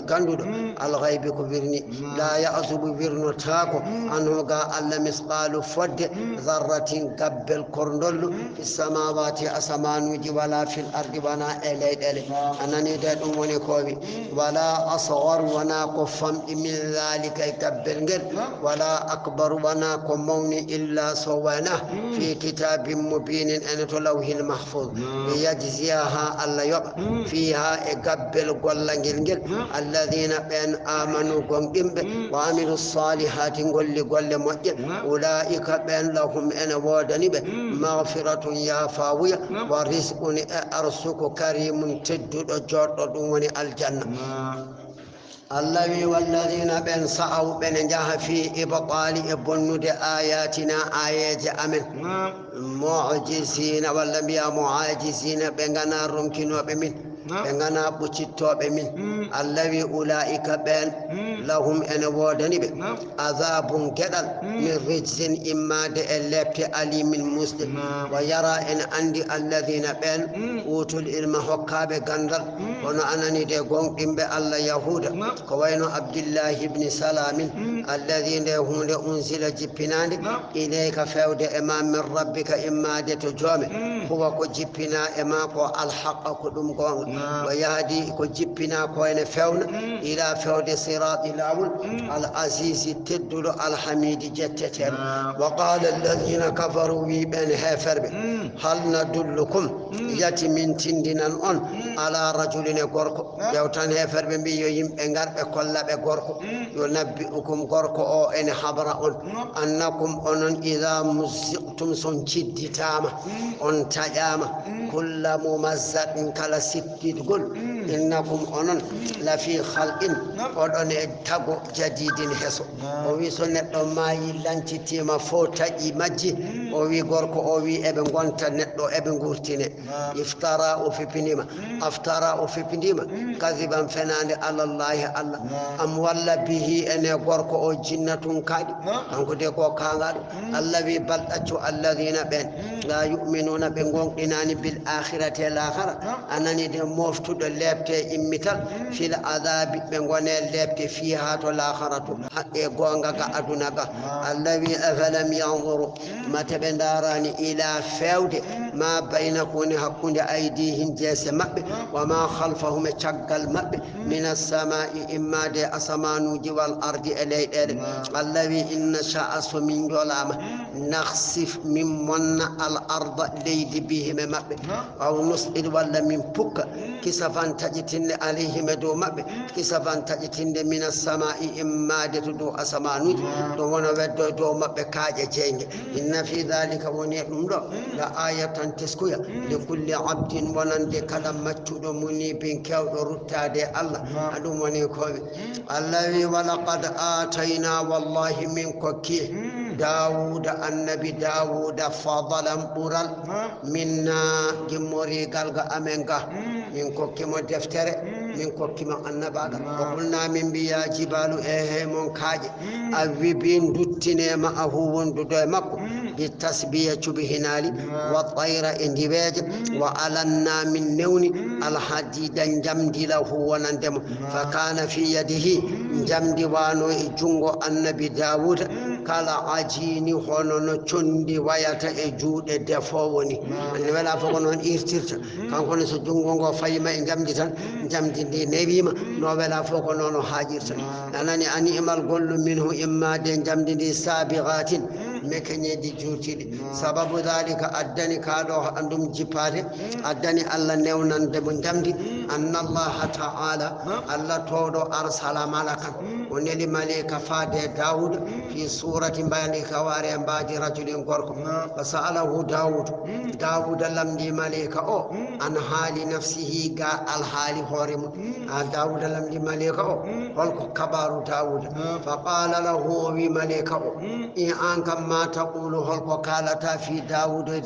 ganduɗo al ghaibi ko wirni la ya'zubu wirnotako anhu ga Allah misqalu fodde zarratin gabbel korndollu fi samawati asamanuji wala fil ardi wana e leyɗele anani de ɗum woni kowi wala asghar wana ko famɗi min dhalika e gabbel ngel wala akbar wana ko mawni illa so wana fi kitabin mubinin ene to lawhil mahfuz liyajziyaha Allah yoɓa fiha e gabbel gollangel ngel alladina ɓen amanu gonɗimɓe wa amilu salihati golli golle moƴƴe ulaika ɓen lahum ene wodani ɓe maghfiratun yafawuya wa rizqun e arsuku karimun tedduɗo joɗɗo ɗum woni aljanna Allah wi walladina ɓen sa'aw ɓene jaha fi ibtali e bonnude ayatina ayeje amen mu'jizina walla mbiya mu'ajizina ɓe gana ronkinoɓe min ɓe gana ɓuccittoɓe min Allah wi ulaika ɓen lahum ene wodani ɓe azabun geɗal min rijsin immade e lepte alimin muslim wa yara en andi alladina ɓen utul ilma hokkaɓe gandal hono anani de gonɗimɓe Allah yahuda ko wayno abdillahi ibni salamin alladi nde hunde unsila jippinade ilayka fewde e ma min rabbika immade to joome huwa ko jippina e ma ko alhaqa ko ɗum gonga wa yahdi ko jippina ko ene fewna ila fewde sirati lawol al asisi tedduɗo alhamidi jetteteɗo wa qala alladina kafaru wi ɓen heferɓe hal nadullukum yati min tindinan on ala rajulin e gorko yewtan heferɓe mbi yo yimɓe garɓe kollaɓe gorko yo nabbi ukum gorko o ene habra on annakum onon ida muziqtum son cidditama on taƴama kulla mumazzaqin kala sittidgol innakum onon lafi khalqin oɗon e tago jadidin heso o wi so neɗɗo maayi lancitima fo taƴi majji o wi gorko o wi eɓe gonta neɗɗo eɓe gurtine iftara o fipinima aftara o fipindima kadiban fenade alallahi Allah am walla bihi ene gorko o jinnatun kaɗi kanko de ko kangaɗo Allah wi bal ɗaccu alladina ɓen la yu'minuna ɓe gonɗinani bil akhirati al akhira anani de moftuɗo lebte immital fil adabi ɓe gone lebte fiha to l'akhiratu haqqe gonga ga aduna ga Allah wi afalam yanzuru mate ɓe darani ila fewde ma bayna koni hakkude aydihim jeese maɓɓe wa ma khalfahum e caggal maɓɓe min as-sama'i immade asamanuji wal ardi e leyɗele Allah wi inna sha'a so min jolama nakhsif min monna al arda leydi bihime maɓɓe aw nus'id walla min pukka kisafan taƴitinde alayhim e dow maɓɓe kisafan taƴitinde min as-sama'i immade to dow asamanuji ɗum wona weddo e dow maɓɓe kaaƴe jeyge inna fi dhalika woni e ɗum ɗo la ayatan teskuya li kulli abdin wonande kala maccuɗo munibin kewɗo ruttade Allah aɗum woni koɓe Allah wi walaqad atayna wallahi min kokki dawuda annabi dawuda fadalan ɓural minna gimmorigal ga amen ga min kokkimo deftere min kokkima annabaɗa wa qulna min biya jibalu ehe mon kaaje a wibin duttinema a huwondudo e makko bi tasbiya cuɓi hinali wa tayra e ndiweje wa alanna min newni alhadida jamdi lahu wonandemo fa kana fi yadihi jamdi wano e jungo annabi dawuda kala ajini hono no condi wayata e juuɗe defowo ni andi wala fof ko noon irtirta kanko ne so jungo ngo fayima e jamdi tan jamdi ndi newima no wala fof ko noon o haajirta anani ani imal gollu minhu immade jamdi ndi sabiqatin mekeñeji juutiɗi sababu dalika addani kaɗo andum jippade addani allah newnande mo jamdi anna allaha taala allah towɗo arsala malakan o neli malika faade dawuda fi surati mbandi kawari mbadi rajulin gorko fa sa'alahu dawuda lamdi malika o an haali nafsihi ga alhaali hoore mum dawuda lamdi malika o holko kabaru dawuda fa qala lahu o wi malika o in an kam ma taqulu holko kalata fi dawuda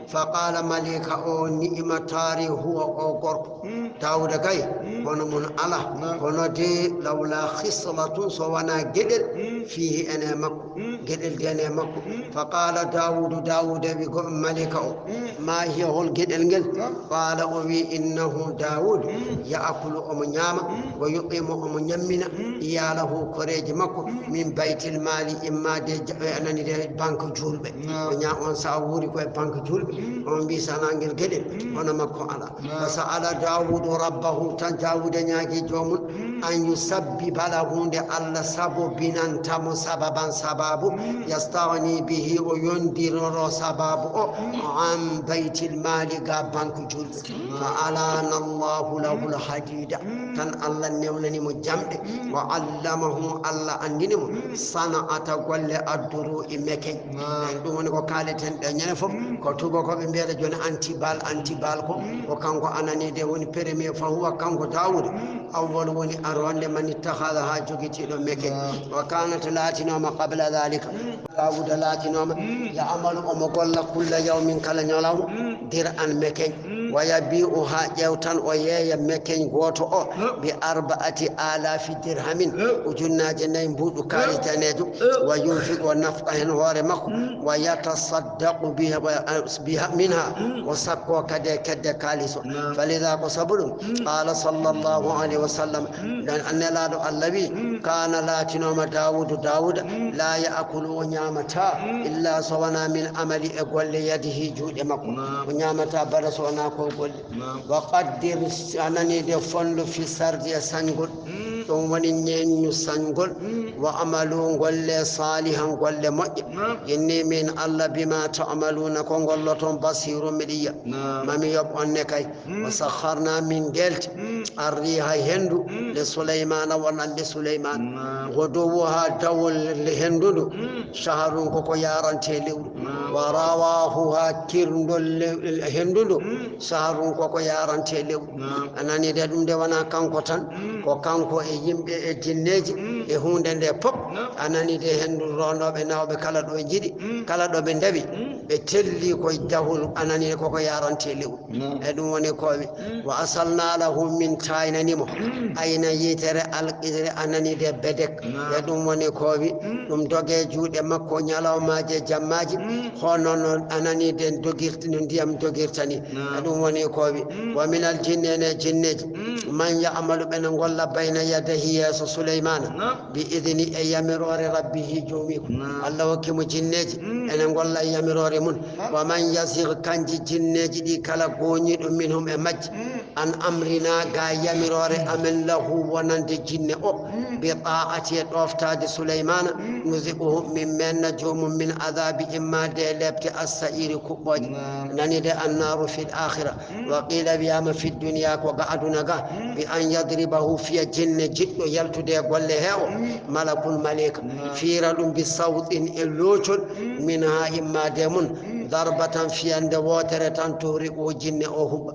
fa qala malika o ni'matari huwa o gorko dawuda kay hono mun ala hono de lawla khislatun so wana gedel fihi ene makko gedel dene makko fa qala dawuda wi go malika o ma hiya hol gedel ngel qala o wi innahu dawud ya'kulu o mo nyama wa yuqimu o mo nyammina iyalahu koreji makko min baytil mali imma de anani de banque julbe o nya on sa wuri ko banque julbe on bi sanangel gedel hono makko ala fa sa'ala dawud rabbahu tan dawud nyaaki jomum an yusabbi bala hunde allah sabo binantamo sababu yastawani bihi o yondiroro sababu o an baytil mali ga banque julbe fa alana allahu lahu lhadida tan allah newnani mo jamɗe wa allamahu allah andini mo sana'ata golle adduru e meken ɗum woni ko kaleten ɗe ñande fof ko tuba ko ɓe mbiyata joni antibal ko kanko ananide woni premier fa huwa kanko dawuda awwal woni aronde man ittakhadha ha jogitiɗo meken wa kanat latinoma qabla dhalika dawuda latinoma ya amalu omo golla kulla yawmin kala ñalawma dir an meken wayabi'u ha ƴewtan o yeeya meken goto o bi 4,000 dirhamin ujunnaje nayi mbuɗu kaali danejo wa yunfiqu nafqa hen hoore makko wa yatasaddaqu biha minha o sakko kade kedde kaaliso falida ko sabu ɗum qala sallllahu alayhi wa sallam dan annelaɗo allah wi kana latinoma dawuda la ya'kulu o ñamata illa so wona min amali e golle yadihi juuɗe makko o ñamata bara so wona ko golle wa qaddir anani de fondu fi sardi e sañgol ɗum woni ñeññu sañgol wa amalu golle salihan golle moƴƴe inni min allah bima ta'maluna ko golloton basiru miɗiya mami yoɓ onne kay wa sakharna min gelte arriha hendu le souleymana wonande souleymane godowo ha dawol le hendudu shaharun koko yarante lewru wa rawahu ha kirndol hendudu shaharun koko yarante lewru anani de ɗum de wona kanko tan ko kanko e yimɓe e jinneji e hunde nde pop anani de hendu rondoɓe nawɓe kala ɗo jiɗi kala ɗo ɓe ndawi ɓe telli koye dahol anani koko yarante lewru e ɗum woni koɓe wa asalna lahu min taynanimo ayna yitere alqidre anani de bedek e ɗum woni koɓe ɗum doge juuɗe makko ñalawmaji jammaji honono anani de dogirti no ndiyam dogirtani e ɗum woni koɓe wa minal jinne ene jinneji man ya'malu ɓene golla bayna yadahi yeeso souleymana bi idni e yamirore rabbihi joomi ko allah hokkimo jinneji ene golla e yamirore mum wa man yasir kanji jinneji ɗi kala goñiɗo minhum e majji an amrina ga yamirore amen lahu wonande jinne o bi ta'ati e ɗoftade souleymana nuziquhu min menna joomum min adabi imma de lebte as-sa'iri kuɓɓoje nani de annaru fil akhira wa qila wiyama fi dunya ko ga aduna ga bi an yadribahu fiya jinne jiɗɗo yaltude e golle he o malakul malika fiira ɗum bi sawtin e loocol min ha immade mum darbatan fiyande wotere tan tori o jinne o huɓɓa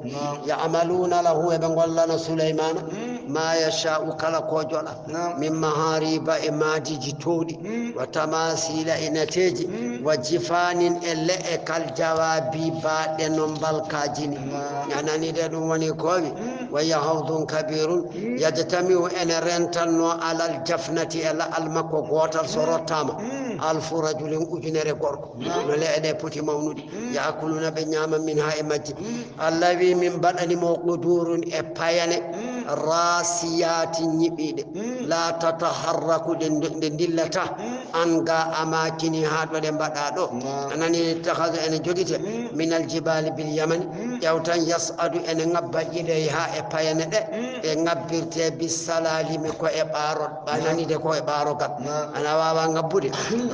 ya'maluna lahu eɓe gollana souleymana ma yasha'u kala ko joɗa min mahariba e madiji towɗi wa tamasila e nateji وجفان إلا كالجوابي بعد نمبل كاجين أنني دون ونكوي ويهوض كبير يجتمع أن رنتن على الجفنة إلى المكو غوتال سروتاما ألف رجل أجنر غوركو نلا إلى بوتي مولود يأكلون بنيام منها إمجد الذي من بدن مقدور إبايان راسيات نبيد لا تتحرك دندلتا أنغا أماكنها ودن بدادو أنني اتخذ أن جدت من الجبال باليمن يوتن يصعد أن نبا إليها إبايان نبرت بالسلالم كو إبارو أنني دكو إبارو أنا وابا نبودي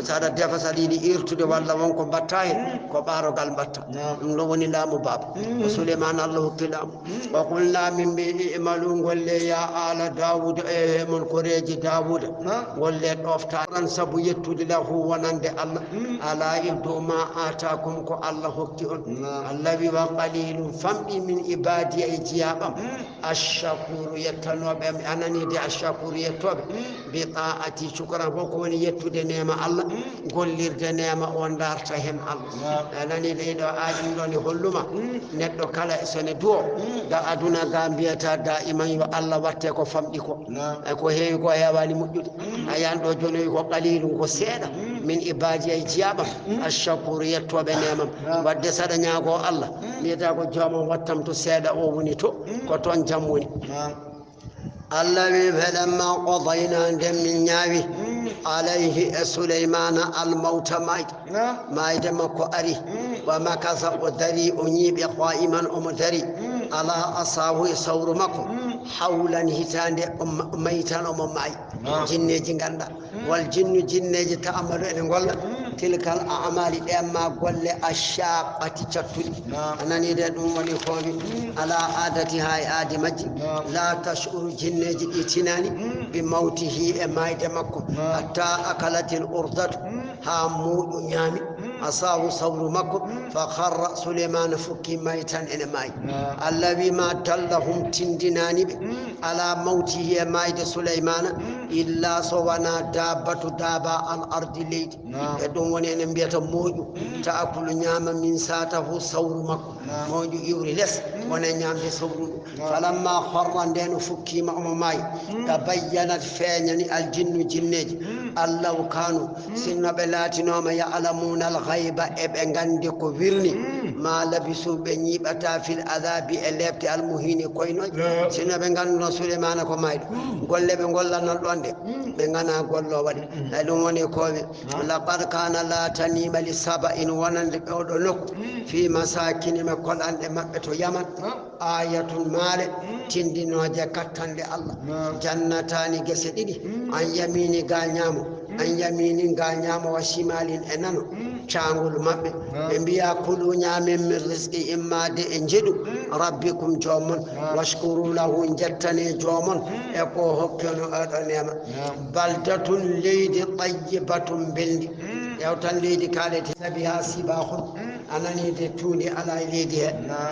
سادة دفسالي إرتد والله وانكو بطاين كو بارو قال بطا نلوني لا مباب وسليمان الله كلام وقلنا من بين إمالون قل يا آل داود من كريج داود قل أفتارا سبو يتود له ونند الله ألا يبدو ما آتاكم كو الله كتئن الذي وقليل فمي من إبادي إجيابا الشكور يتنوب أنني دي الشكور يتوب بطاعتي شكرا وكون يتود نعم الله قل لرد نعم وندارتهم الله أنني دي دو آدم دوني هلما ندو كلا سندو دا أدونا غامبيتا دائما يو الله واتي كو فمدي كو كو هيو كو هيواني مجد أيان دو جوني كو قليل كو سيدا من إبادي إجيابا الشكور يتوب نعم ودي سادا نياغو الله ميتا كو جامو واتم تو سيدا او ونيتو كو تون جاموني الذي فلما قضينا دم نياوي عليه سليمان الموت مايد مكو أري ومكث أدري أنيب قائما أمدري على أصابه صور مكو حولا هتان ميتان أمماي جنة جنغاندا والجن جنة تأمل إن تلك الأعمال إما قل الشاقة تشتري أنني دون وليخوي على عادتها آدمج لا تشعر جنة إتناني بموته إما يدمكم حتى أكلت الأرضة هامو نيامي أصاب صور مكو فخر سليمان فكي ميتا إن ماي الذي ما دلهم تندناني على موته مايد سليمان إلا سوانا دابة دابا الأرض ليد يدون ونين بيت موجو تأكل نيام من ساته صور مكو موجو يوري لس ونين نيام بصور فلما خر دين فكي ماي تبينت فيني الجن جنج الله كانوا سن بلاتنا ما يعلمون الغيب ابن كوفيرني ما لبسوا بنيبتا في العذاب الابت المهين كوينو سن بن سليمان كو مايد غول بن غول نون دي بن غنا غولو ودي دون وني كوبي لقد كان لا تنيم لسبا ان ونن دو نوك في مساكن ما كون اند مبتو يمن آية مال تندينو جاكتان دي الله جنتان جسدي ان يميني غانيامو an yamini ga nyama wa shimalin enano changul mabbe be biya kulu nyamen min rizqi imma de enjedu rabbikum jomon washkuru lahu jattane jomon e ko hokkono adonema baldatun leydi tayyibatun bildi yawtan leydi kalete sabiha sibahun anani de tundi ala leydi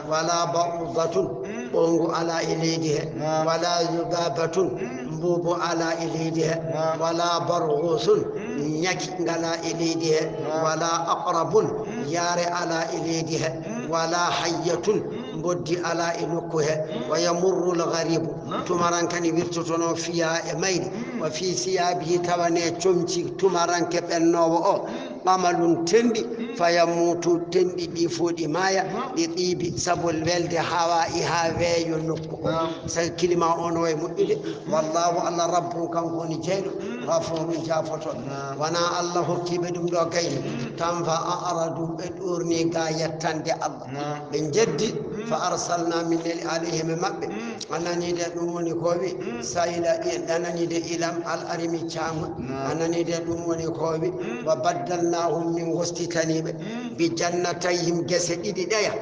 wala ba'datun bongo ala leydi wala yudabatun mbubu ala leydi wala barghusun nyaki ngala leydi wala aqrabun yare ala leydi wala hayyatun boddi ala inukuhe wa yamurru al-gharib tumaran kan wirtotono fiya e mayri wa fi siyabihi tawane chomci tumaran ke bennowo o amalun tendi fayamutu tendi di fodi maya di tibi sabol welde hawa i ha weyo nokku sai kilima on way mudde wallahu alla rabbu kan woni jeydo ghafurun jafato wana allah hokkibe dum do gayni tamfa aradu be durni ga yattande allah be jeddi fa arsalna min alayhim mabbe anani de dum woni ko wi sayla anani de ilam al arimi chama anani de dum woni ko wi wa baddalnahum min wastitanibe bi jannatayhim gesedi daya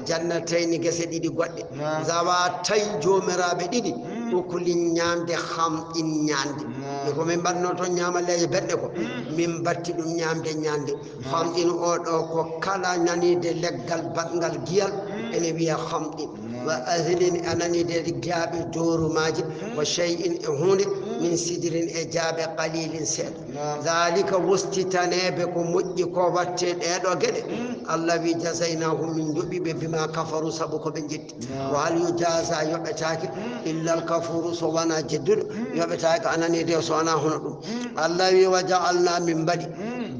jannatayni gesedi godde zawa tay jomirabe didi ukulin nyamde kham in nyande ko min banno to nyama leye bedde ko min batti dum nyamde nyande kham in o do ko kala nani de leggal bangal giyal ene wiya khamdi wa ahlin anani de gaabe doru maaji wa shay'in hunde min sidrin e jaabe qalilin seeɗa dhalika wostitaneɓe ko moƴƴi ko watte ɗeɗo geɗe allah wi jasaynahum min joɓiɓe bima kafaru sabu ko ɓe jetti wa hal yujasa yoɓetake illa al kafuru so wona jedduɗo yoɓetake anani de so wona hono ɗum allah wi wa ja'alna min mbaɗi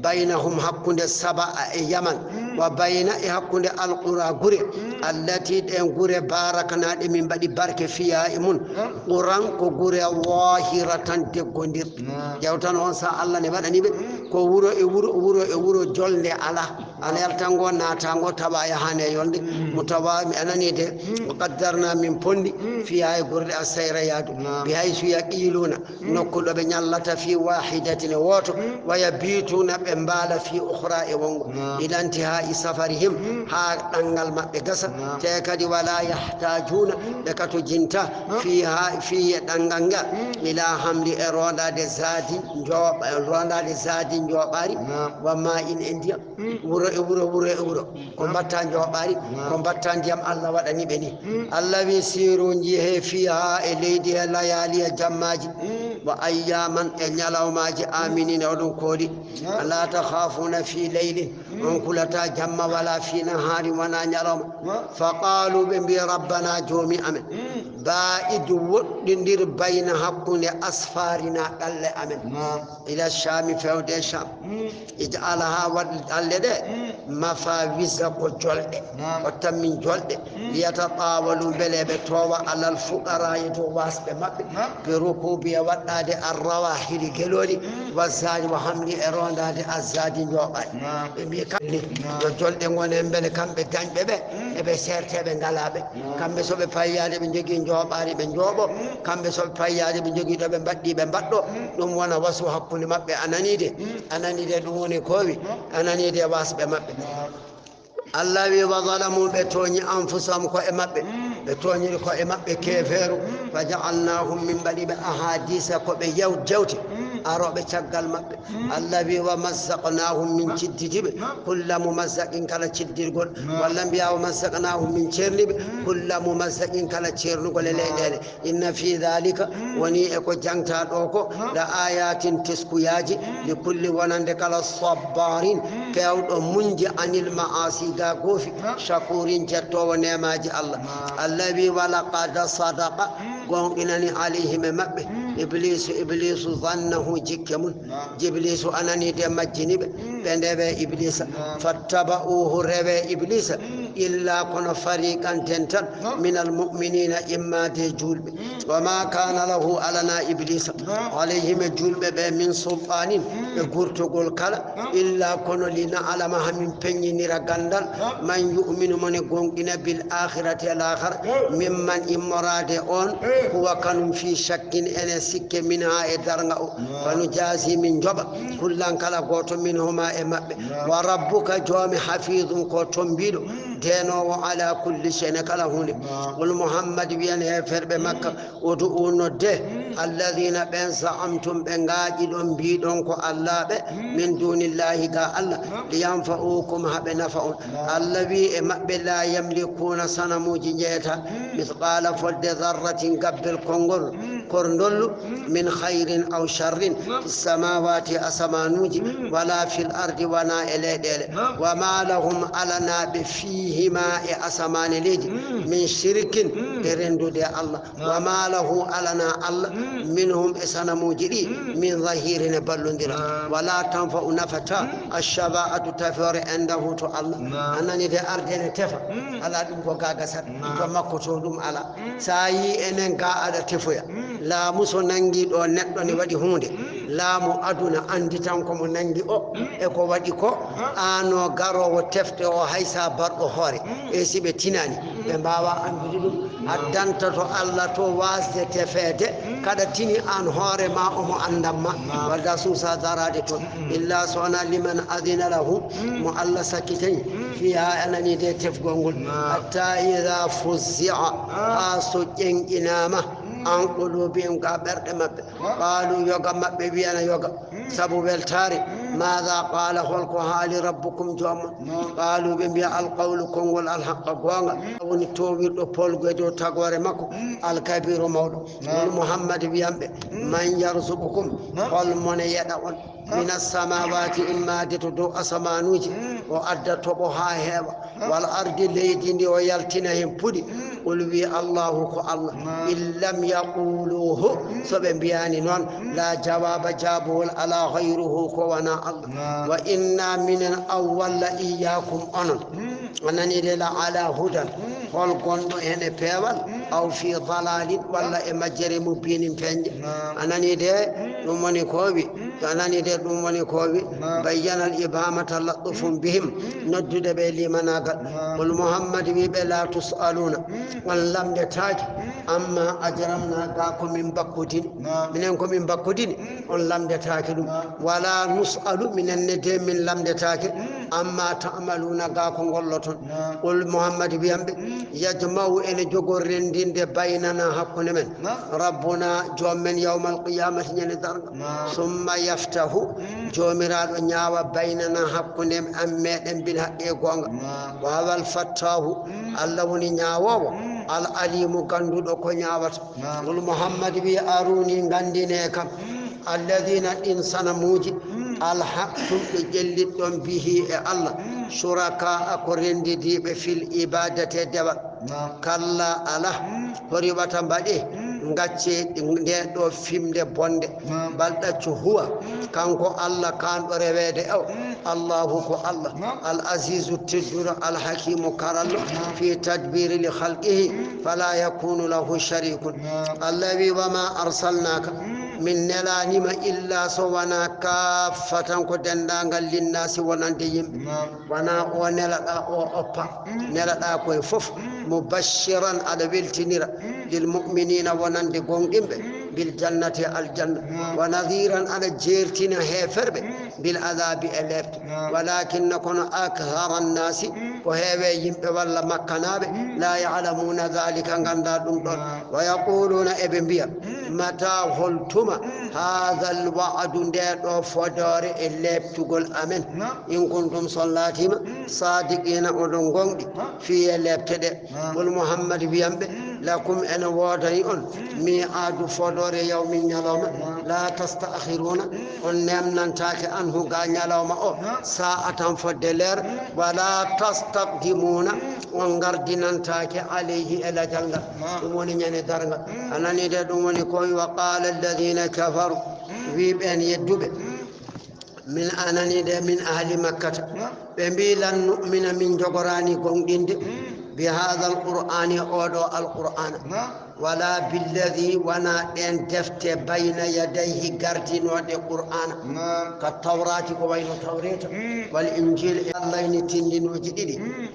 baynahum hakkunde saba e yaman wa bayna e hakkunde alqura gure allati ɗen gure barakanaɗe min mbaɗi barke fiya e mun quran ko gure wahiratan deggodirɗe ƴewtan on sa allah ne waɗani ɓe ko wuro e wuro jolde ala ana yaltango natango tawa yahane yolde mo tawa mi anani de o qaddarna min pondi fiya e gurde a sayra yaadu bi haysu yaqiluna nokkuɗo ɓe ñallata fi wahidatin woto waya bituna ɓe mbaala fi ukhra e wongo ilantiha i safarihim ha ɗangal maɓɓe gasa te kadi wala yahtajuna ɓe kato jinta fiha fi ɗangal ngal ila hamli e rondade zadi joɓari wamma in e ndiyam wuro e wuro ko mbatta joɓari ko mbatta ndiyam allah waɗani ɓe ni allah wi siru jihe fiha e leydi e layali e jammaji wa ayyaman e ñalawmaji aminina oɗon kooli la takhafuna fi leylin on kulata jamma wala fi nahari wona ñalawma fa qalu ɓe mbi rabbana joomi amen ba'idu woɗɗidir bayna hakkunde asfarina ɗalle amen ila shami fewde sham ij'alaha waɗ ɗalle ɗe mafawisa ko jolɗe o tammin jolɗe liyatatawalu beele ɓe towa alal fuqara e dow wasɓe maɓɓe ɓe rukubi e waɗɗade arrawa hiɗi geloɗi wazzadi wa hamli e rondade azzadi joɓaɗi ɓe mbi kamɓe yo jolɗe gonen beele kamɓe dañɓe ɓe eɓe serteɓe ngalaɓe kamɓe soɓe payyade ɓe jogui joɓari ɓe jooɓo kamɓe soɓe payyade ɓe jogui ɗo ɓe mbaɗɗi ɓe mbaɗɗo ɗum wona wasu hakkude maɓɓe ananide ɗum woni kowi ananide wasɓe maɓɓe allah wi wa zalamu ɓe tooñi anfusahum ko e maɓɓe ɓe tooñiri ko e maɓɓe keferu fa ja'alnahum min mbaɗiɓe ahadisa ko ɓe jewte aroɓe caggal maɓɓe allah wi wa mazzaqnahum min cidditiɓe kulla mumazzaqin kala ciddirgol walla mbiya wa mazzaqnahum min cerniɓe kulla mumazzaqin kala cernugol e leyɗele inna fi dhalika woni e ko jangta ɗo ko la ayatin teskuyaji li kulli wonande kala sabbarin kewɗo munji anil ma'asi ga goofi shakurin jettowo nemaji allah allah wi walaqad sadaqa gonɗinani alayhim e maɓɓe iblisu zannahu jikke mum jiblisu anani de majjiniɓe ɓe ndewe iblisa fattaba'uhu rewe iblisa illa kono fariqan ten tan min almuminina immade julɓe wama kana lahu alana iblisa alayhim e julɓe ɓe min sultanin ɓe gurtogol kala illa kono lina alama hamin peññinira gandal man yuminu mone gonɗina bil akhirati al akhara mimman immorade on huwa kanum fi shakkin ene sikke min ha e darga o fanu jasi min joɓa kullan kala goto min huma e maɓɓe wa rabbuka joomi hafidum ko tombiɗo denowo ala kulli shay'in kala hunde qul muhammad wiyan heferɓe makka udu nodde alladhina ɓen za'amtum ɓe ngaaƴi ɗon mbiɗon ko allah ɓe min dunillahi ga allah liyanfa'ukum haɓe nafa on allah wi e maɓɓe la yamlikuna sanamuji jeeta mithqala fodde darratin gabbel konngol korndollu min khayrin aw sharrin fi samawati asamanuji wala fil ardi wana e leyɗele wama lahum alanaɓe fihima e asamane leydi min shirkin e rendude allah wama lahu alana allah minhum e sanamuji ɗi min zahirin e ballodira wala tanfa'u nafata alshaba'atu tafore endahu to allah anani de ardene tefa ala ɗum ko gaga sat to makko to ɗum ala sa yi enen ga aɗa tefoya laamu so nangi ɗo neɗɗo ne waɗi hunde laamu aduna andi tan komo nangi o e ko waɗi ko ano garowo tefte o haysa barɗo hoore e siɓe tinani ɓe mbawa andude ɗum addanta to allah to wasde tefede kada tini an hoore ma omo andamma wadda suusa darade toon illa sowona liman adina lahu mo allah sakkitañi fiha anani de tefgol ngol hatta ida fuzzi'a ha so ƴenƴinama an qulubihim ga ɓerɗe maɓɓe qaalu yoga maɓɓe wiyana yoga sabu weltare ماذا قال خلق حال ربكم جوم قالوا بمبيا القول كونغول الحق غونغا وني توبير دو بول غدو تاغوري ماكو الكبير مولو محمد بيامبه من يرزقكم قال من يدعون من السماوات إما دتو أسمانوجي وأدى توبها هيبا والأرض ليدي ويلتنهم بدي قل بي الله كو الله إن لم يقولوه سبن بياني نون لا جواب جابول على غيره كو وانا الله وإنا من الأول إياكم أنون أنني لا على هدى قل قندو هنا بيوال أو في ضلال ولا إمجري مبين فنج أنني دي نموني كوبي أنني دي نموني كوبي بيّن الإبهامة لطف بهم ندد بيلي مناقل قل محمد بيبي لا تسألون وان لم يتاج أما أجرمنا قاكم من بكوتين منكم من بكوتين وان لم يتاكد ولا نسأل من الندي من لم يتاكد أما تعملون قاكم غلطون قل محمد بيامبي يجمعوا إن جغور رندين دي بيننا حقون من ربنا جومن يوم القيامة يندر ثم يفتح جومراد نياوا بيننا حقون أمين بالحق يقوان وهذا الفتاه الله وني نياوا العليم قندو دكو نياوات قل محمد بي أروني غندينيكم الذين إنسان موجي الحق تجلدون به الله شركاء قرندي ديب في الإبادة دبا كلا الله هريبة بدي ngacce nde do fimde bonde balda huwa kanko Allah kan do rewede aw Allahu ko Allah al azizu tadbir al hakim karallo fi tadbir li khalqihi fala yakunu lahu sharikun alladhi wama arsalnaka min nalanima illa sawana kafatan ko dendangal linnasi wonande yimbe wana o nelada o oppa nelada koy fof mubashiran ala weltinira lil mu'minina ونند غونديمبه بالجنة الجنة ونذيرا على جيرتنا هيفربه بالعذاب ألفت ولكن نكون أكثر الناس وهي يمبه ولا مكنابه لا يعلمون ذلك ويقولون ابن بيا متى قلتم هذا الوعد دير فدار ألفت قل أمن إن كنتم صلاتهم صادقين ودنغون في ألفت قل محمد بيامبه لكم أنا وعدني ميعاد فدور يوم يلوم لا تستأخرون ونم ننتاك عنه غان يلوم ساعة فدلر ولا تستقدمون ونغرد ننتاك عليه إلى جنة ومن يندرغ أنا ندد ومن كوي وقال الذين كفروا بأن يدب من أنا ندد من أهل مكة بميلا نؤمن من جغراني قندند بهذا القرآن أودو القرآن ولا بالذي وانا ان دفت بين يديه غردين ودي قرآن كالتوراة وبين التوراة والإنجيل الله نتندين وجديد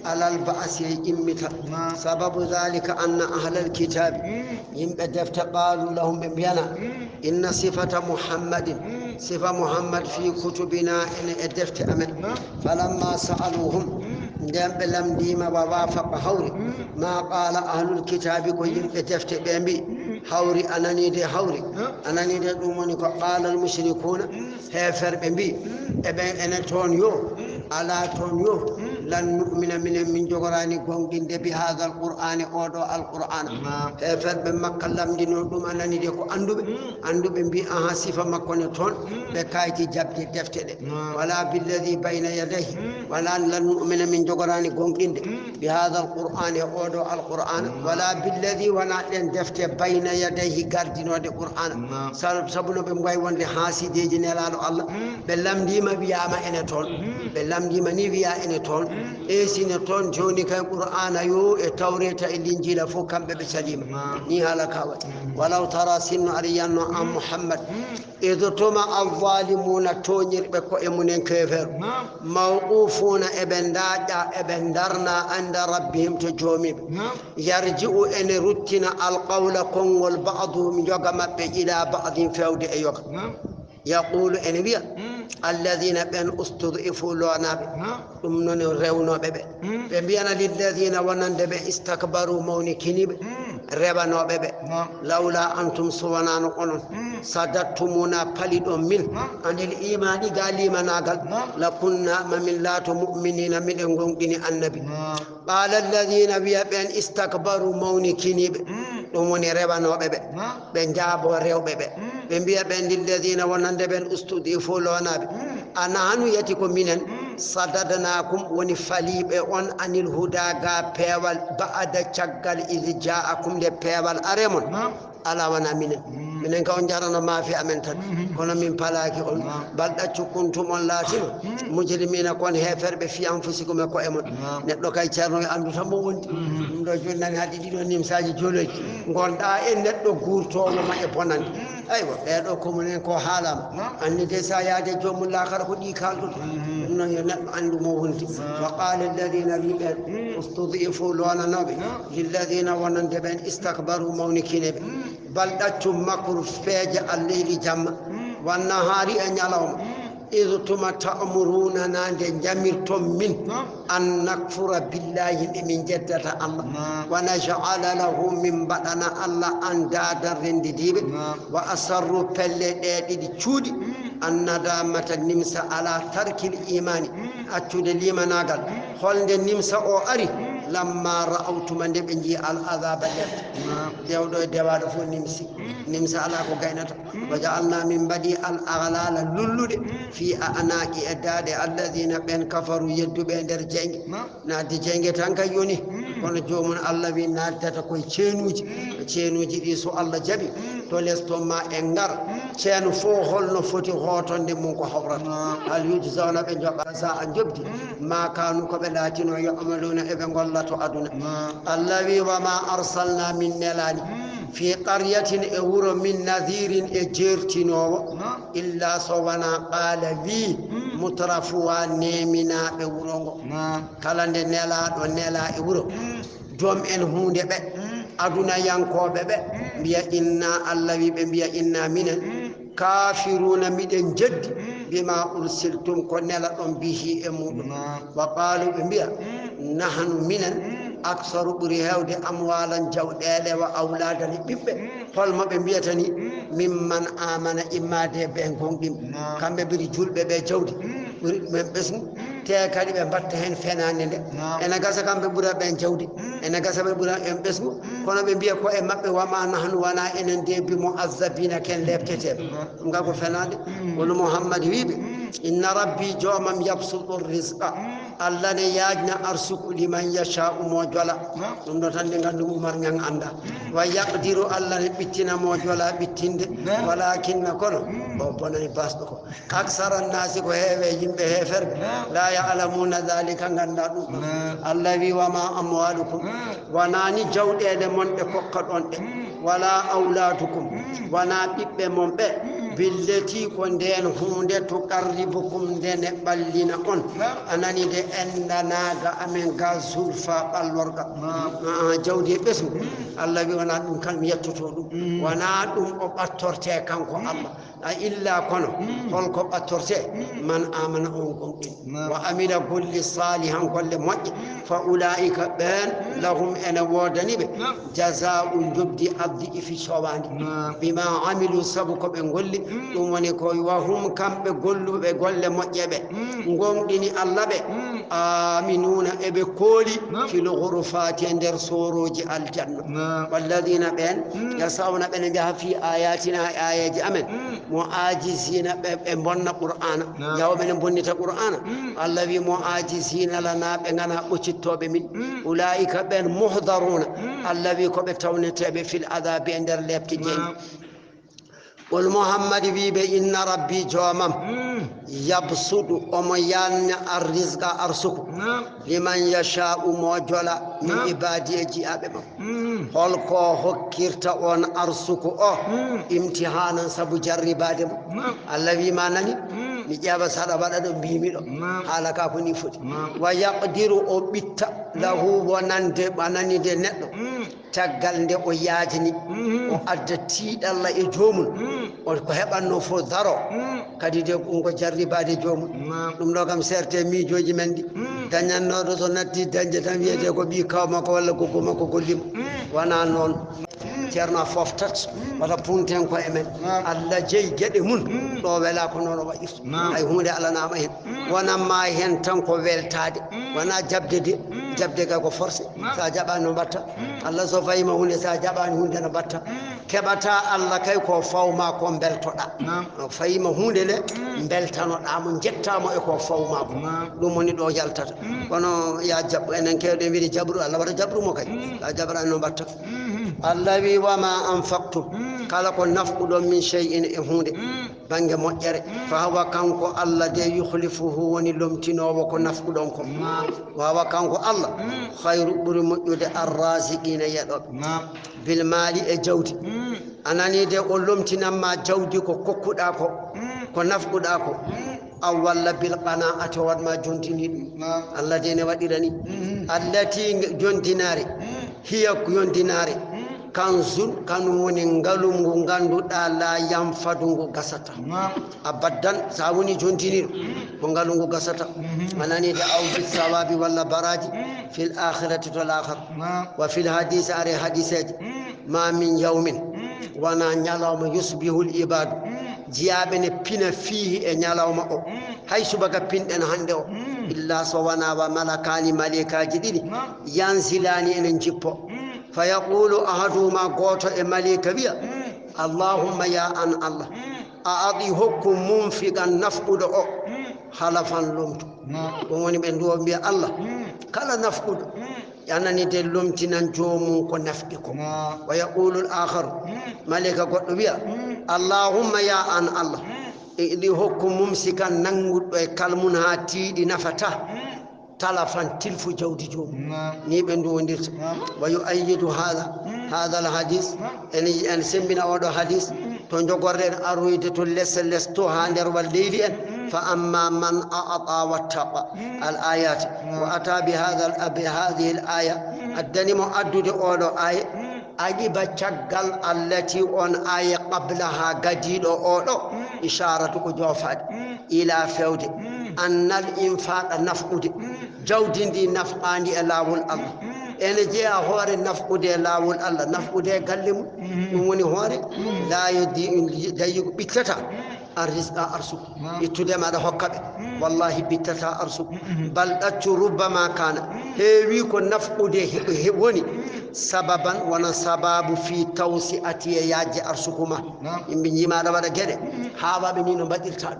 على البعث يمتا سبب ذلك أن أهل الكتاب يمبا دفت قالوا لهم بمبيانا إن صفة محمد صفة محمد في كتبنا إن دفت أمن فلما سألوهم دم بلم ديما ووافق هوري ما قال أهل الكتاب كيم دفت بمبي هوري أنني دي هوري أنني دي دومني قال المشركون هفر بمبي ابن أنا تونيو على تونيو لن نؤمن من جغراني قنقين دي بهذا القرآن أودو القرآن هفر بمكة لم دي نودوم أنني دي أندو بمبي أها صفة مكوني تون بكايتي جبت دفت دي ولا بالذي بين يديه ولا لن نؤمن من جغراني قنقين دي بهذا القرآن أودو القرآن ولا بالذي ونعلن دفت بين يديه قردين ودي قرآن سبنو بمغاي وندي حاسي دي جنالالو الله بلام ديما بياما إنتون بلام ديما نيبيا إنتون إيسي نتون جوني كي قرآن يو التورية الإنجيل فوكم ببسليم نيها لكاوت ولو ترى سن عليان عن محمد إذ تما الظالمون تونير بكو إمونين كيفر موقوفون ابن دادا ابن درنا عند ربهم تجومي يرجعوا إن رتنا القول قنول بعضهم يقم إلى بعض فود أيوك يقول إنبيا الذين بين استضعفوا لنا أمنون رونو ببي بيانا للذين ونندب استكبروا مونكيني ربنا ببي لولا أنتم سوانان قنون sadattumuna palido min anil imani galima nagal la kunna mamillatu mu'minina miden gongini annabi qala alladhina bi'an istakbaru mawnikini dum woni rebanobe be jaabo rewbe be biya ben lilladhina wonande ben ustudifu lonabe anahanu yati ko minen sadadnakum woni falibe on anil huda ga pewal ba'da caggal iz ja'akum de pewal aremon ala wana minen ka on jarano maafi amen tan kono min palaki on balda cukuntum on latino mujrimina kon heferbe fi anfusikum ko emon neddo kay cerno andu tambo wonti dum do jonnani hadi dido nimsaji joloji gonda en neddo gurtowo ma e bonande aywa beedo ko munen ko haalama anni de sa yaade jomul lakhar ko di kaldo non yo neddo andu mo wonti wa qala alladhina liban ustudhifu lana nabi lilladhina wonande ben istakbaru mawnikine baldatum makur feja al-layli jamma wan nahari anyalawma idh tumata'muruna nande jamirtum min an nakfura billahi min jaddata Allah wa naj'ala lahu min badana Allah an dada rendidibe wa asarru pelle didi cuudi an nadamata nimsa ala tarkil imani accude limanagal holde nimsa o ari lamma ra'awtum ande be ji al azaba dewdo dewado fu nimsa ala ko gaynata wa ja'alna min badi al aghlala lullude fi anaqi adade alladhina ben kafaru yeddube der jenge naati jenge tan kay yoni kono jomon Allah wi naatata koy ceenuji di so Allah jabi to lesto ma en ngar ceenu fo holno foti hotonde mun ko hawrata al yujzauna be joba sa an jobdi ma kanu ko be latino yo amaluna e be gollato aduna Allah wi wa ma arsalna min nalani fi qaryatin e wuro min nadhirin e jertinowo illa sawana qala bi mutrafu wa nemina be wurongo kala nde nela do nela e wuro jom en hunde be aduna yankobe be biya inna Allah wi be biya inna minen kafiruna miden jeddi bima ursiltum ko nela don bihi e mudum wa qalu be biya nahnu minen aksaru buri hewde amwalan jawdele wa awladan bibbe holmo be biyatani mimman amana imade be gondim kambe biri julbe be jawdi buri be besmu te kadi be batta hen fenande de ena gasa kambe bura be jawdi ena gasa be bura en besmu kono be biya ko e mabbe wa ma nahnu wana enen de bi muazzabina ken lebtete ngako fenande wal muhammad wibe inna rabbi jawmam yabsutu rizqa Allah ne yajna arsuku liman yasha'u mo jola dum do tan de gandum umar nyang anda wa yaqdiru Allah ne bittina mo jola bittinde walakin kono o bonani basdo ko aksara nasi ko hewe yimbe heferbe la ya'lamuna dhalika ganda dum Allah wi wa ma amwalukum wa nani jawdede mon be kokka don de wala auladukum wana bibbe mon be billeti ko den hunde to qarribukum den ballina on anani de endanaga amen ga zulfa ballorga jawdi besu Allah wi wana dum kan yettoto dum wana dum o battorte kanko Allah illa kono holko battorte man amana on gomdin wa amila kulli salihan kulli moƴƴe fa ulaika ben lahum ana wodanibe jazaa'u jubdi abdi fi shawandi bima amilu sabu ko be golli dum woni ko wa hum kambe gollube golle moƴƴebe gomdini Allah be aminuna ebe kooli fil ghurufati der soroji aljanna walladina ben yasawna ben jaha fi ayatina ayaji amen muajizina be bonna qur'ana yawbe ne bonnita qur'ana Allah wi muajizina lana be ngana boccittobe min ulaika ben muhdaruna Allah wi ko be tawnetebe fil adabi der lepti jengi wal muhammad wi be inna rabbi jawmam yabsudu omo yanna arrizqa arsuku liman yasha'u mojola min ibadiyeji abe ma holko hokkirta on arsuku o imtihanan sabu jarribade mo Allah wi manani mi jaba sada bada do bimi do hala ka ko ni foti wa yaqdiru o bitta lahu wonande banani de neddo taggal nde o yaajini o adda tiidalla e joomum o ko hebanno fo daro kadi de ko jarribade joomum dum do kam serte miijoji men di dañannodo so natti dañde tan wiete ko bi kawma ko walla ko makko gollimo wana non ceerno foftat wala punten ko emen Allah jeyi geɗe mun ɗo wela ko noon waɗirta hay hunde alanama hen wonanma hen tan ko weltade wona jabde de jabde ga ko forcé sa jaɓani no mbatta Allah so fayima hunde sa jaɓani hunde no mbatta keɓata Allah kay ko fawma ko beltoɗa fayima hunde nde beltanoɗamo jettamo e ko fawma ko ɗum woni ɗo yaltata kono ya jaɓɓu enen kewɗe mbiɗi jaɓru Allah waɗa jaɓrumo kay sa jaɓrani no mbatta Allah wi wama anfaqtum kala ko nafɗuɗon min shay'in e hunde bange moƴƴere fa hawa kanko Allah de yukhlifuhu woni lomtinowo ko nafɗuɗon ko wawa kanko Allah khayru ɓuri moƴƴude arrasiqina yeɗoɓe bil mali e jawdi anani de o lomtinanma jawdi ko kokkuɗa ko nafɗuɗa ko aw walla bil qana'ati wadma jontini ɗum Allah de ne waɗirani allati jontinare hiya yontinare kanzun kanum woni ngalum ngu ganduɗa la yanfadu ngu gasata abaddan sa woni jontiniɗo ko ngalu ngu gasata anani de awdi sawabi walla baraji fil akhirati to l'akhir wa fil hadith are hadiseji ma min yawmin wana nyalawma yusbihu al ibad jiyaɓe ne pina fihi e nyalawma o hay subaka pinɗen hande o illa so wana wa malakani malikaji ɗiɗi yanzilani enen jippo فيقول أحدهما قوت ملك بيا اللهم يا أن الله أعطي حكم منفقا نفقد حلفا لمت ومن بندو بيا الله كلا نفقد يعني دلمت ننجوم كنفقكم ويقول الآخر ملك قوت بيا اللهم يا أن الله إذا حكم ممسكا ننقد كلمنا تيدي نفته تلفن تلف جودي جوم نيبندو ونديرت ويؤيد هذا الحديث ان سمبنا ودو حديث تنجوغورن ارويد تو لسلستو هاندر والليل فاما من اعطى واتقى الايات واتى بهذه الايه الدني مؤدد اودو ايه أجيب تشغل التي أن آية قبلها قديد أولو إشارة كجوفات إلى فوج أن الإنفاق نفقد جود دي نفقاني ألاول الله إن جاء هور النفقد ألاول الله نفقد يقلم وني هور لا يدي بكتا الرزق أرسل يتدم على حكب والله بتتا أرسل بل ربما كان هيويكو نفقد هوني سببا وانا سبب في توسعة ياجي أرسكما من جمال ولا جد هوا بنينو بدلتا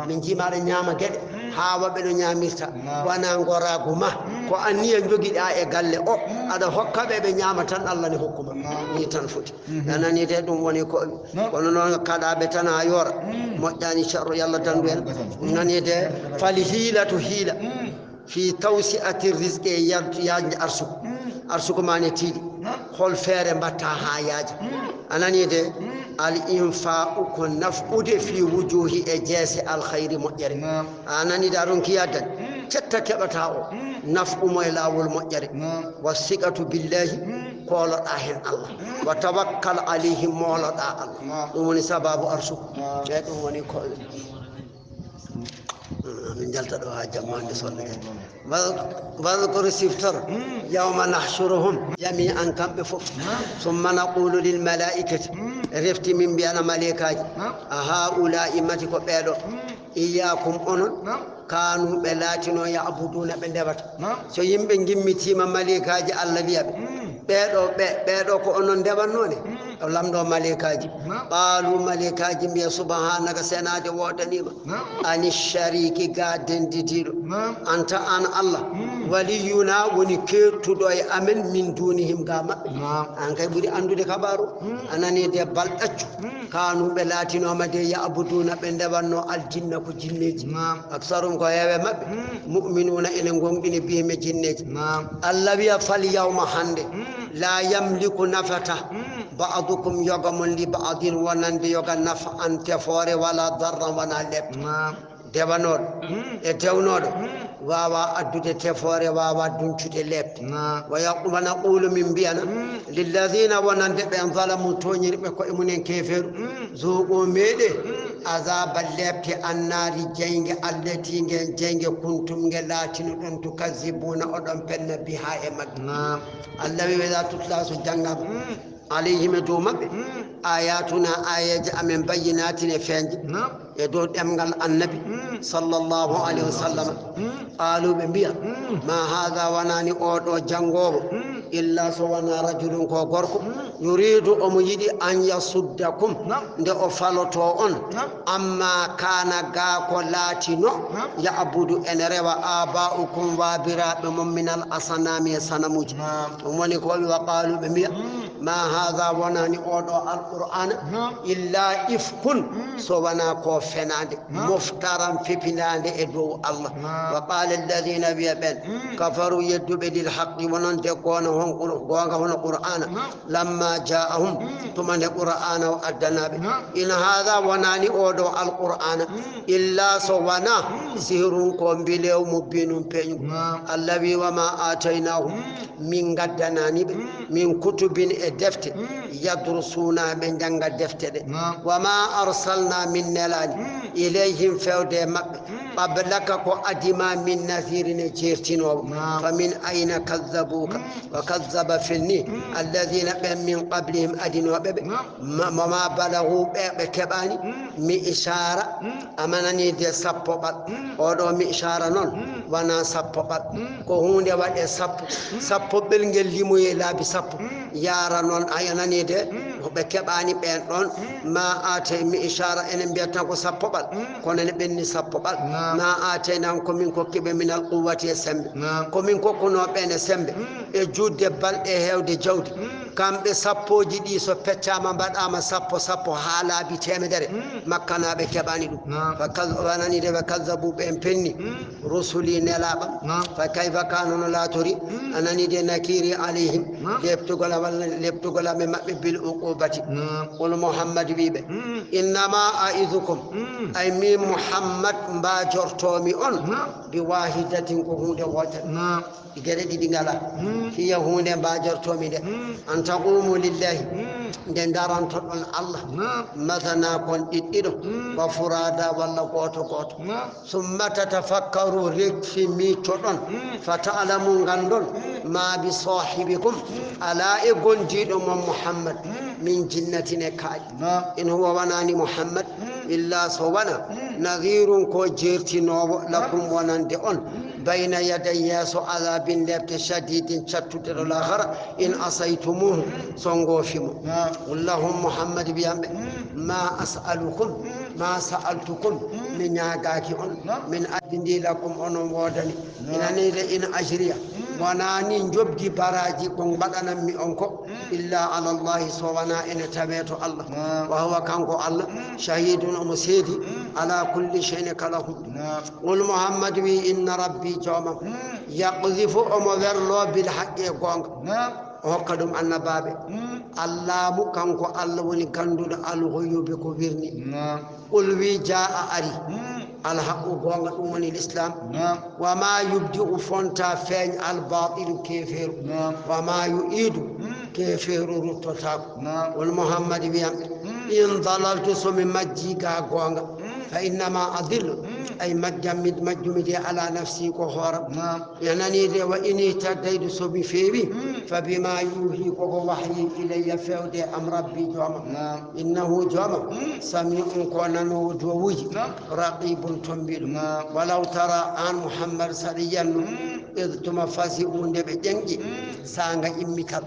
من جمال نياما جد هوا بنو نياميرتا وانا غوراغما كو اني نجوغي دا e galle o ada hokkabe be nyaamatan Allah ni hokkuma ni tan futi anani de dum woni ko kono non kada be tan ha yora moƴƴani sharru yalla dandu en nani de fali hilatu hila fi tawsi'ati rizqi yaji arsuku mane tiidi hol feere mbatta ha yaaji anani de al infa'u ko naf'ude fi wujuhi e jeese al khayri moƴƴere anani da ron kiyaddan cetta keɓata o naf'u moye lawol moƴƴere wasiqatu billahi koloɗa hen Allah wa tawakkal alayhi moloɗa Allah ɗum woni sababu arsuku e ɗum woni ko من جلت له جمال صلى واذكر سفتر يوم نحشرهم جميعا كم بفوق ثم نقول للملائكة رفت من بين ملائكة هؤلاء متك بيدو إياكم أنون كانوا بلاتنا يعبدون بندبت سو يمبن جمتي من ملائكة الله بيب بيدو كو أنون دبنوني lamdo malikaji qalu malikaji bi subhanaka sanade wodanima ani shariki gaden didido anta an Allah waliyuna woni kertudo e amen min dunihim gama an kay buri andude kabaru anani de baldaccu kanu be latino ma de ya abuduna be ndewanno aljinna ko jinneji aksarum ko hewe mabbe mu'minuna ene gongdini bi me jinneji Allah wiya fal yawma hande la yamliku nafata بعضكم يغمون لبعض ونند يغا نفعا تفور ولا ضرا ولا لب دبانور اتونور واوا ادود تفور واوا دونچوت لب ونقول من بيانا للذين ونند بن ظلموا تونير بكو امنين كفر ذوقوا ميده عذاب اللب النار جنگ التي جنگ كنتم لاتن دون تكذبون اودن بن بها امك الله ولا تطلع جنگ عليهم دوما آياتنا آيات أمن بينات فنج يدود أمغال النبي صلى الله عليه وسلم قالوا بمبيا ما هذا وناني أودو جنغوب إلا سوانا رجل كوكوركو يريد أمجد أن يصدكم دي أفالتوون أما كان غاكو لاتينو يعبد أنروا آباؤكم وابراب من الأصنام سنموج ومن وقالوا بمبيا ما هذا وناني أودو القرآن إلا إفكن سوانا كوفناد مفترا في بناد إدو الله وقال الذين بيبن كفروا يدوا بدي الحق وننتقون هون القرآن لما جاءهم ثم القرآن وأدنا به إن هذا وناني أودو القرآن إلا سوانا سهر كون بليو مبين بين الذي وما آتيناه من قدناني من كتب الدفت يدرسون من جنگ الدفت وما أرسلنا من نلان إليهم فود قبلك أدما من نذير جيرتين فمن أين كذبوك وكذب فيني الذين من قبلهم أدنوا ما بلغوا بكباني مي إشارة أمانني دي سببال أودو مي إشارة نون وانا سببال كهون دي وادي سببال نجل لموي لابي سبب يارا نون أيانني دي بكباني بين نون ما آتي مي إشارة إنم بيتنكو سببال كونن بني سببال ما آتيناكم من كوكب من القوة يسمى كومين كوكونو بين سمى جود بال إهو دي جود كم بسبو جدي سو بتشاما بعد أما سبو حالا بتشمدري مكانا بكباني دو فكذبانني دي فكذبوا بإمبني رسولي نلابا فكيف كانوا لا تري أنني دي نكيري عليهم ليبتغل من بالعقوبة قل محمد بيبه إنما أعظكم أي من محمد باجرتومي أن بواحدة كهود وطن إجري دي دينغالا هي هون باجرتومي ده أن تقوموا لله دين داران تطن الله مثلا كون إدو وفرادا ولا قوت ثم تتفكروا ريك في ميتون فتعلمون غندون ما بصاحبكم على إيقون جيدو محمد من جنة كاي إن هو وناني محمد إلا سوانا نذير كو جيرتي نوب لكم ونندئون بين يدي ياسو عذاب لبت شديد شتت الآخر إن أصيتموه صنغوفمو اللهم محمد بيامه ما أسألكم ما سألتكم من ياغاكي من أدني لكم أنم ودني إن أجريا وناني جبدي براجي كون بدنا مي أنكو إلا على الله سوانا إن تبيت الله وهو كانكو الله شهيد ومسيدي على كل شيء كله قل محمد بي إن ربي جوما يقذف أمور الله بالحق يقول وقدم أن بابه الله مكانكو الله وني كندو الغيوب كبيرني قل وي جاء أري الحق قوانغ أمني الإسلام وما يبدئ فونتا فين الباطل كيفير وما يؤيد كيفير رتوتاك والمحمد بيام إن ضللت سمي مجيكا قوانغ فإنما أضل أي مجمد على نفسي كهورا يعني دي وإني تديد سبي فيبي فبما يوحي وحي إلي فودي أم ربي جوما إنه جوما سميع كونن ودووي رقيب تنبيل ولو ترى عن محمد صليا إذ تمفاسئون بجنجي سانغ إمكت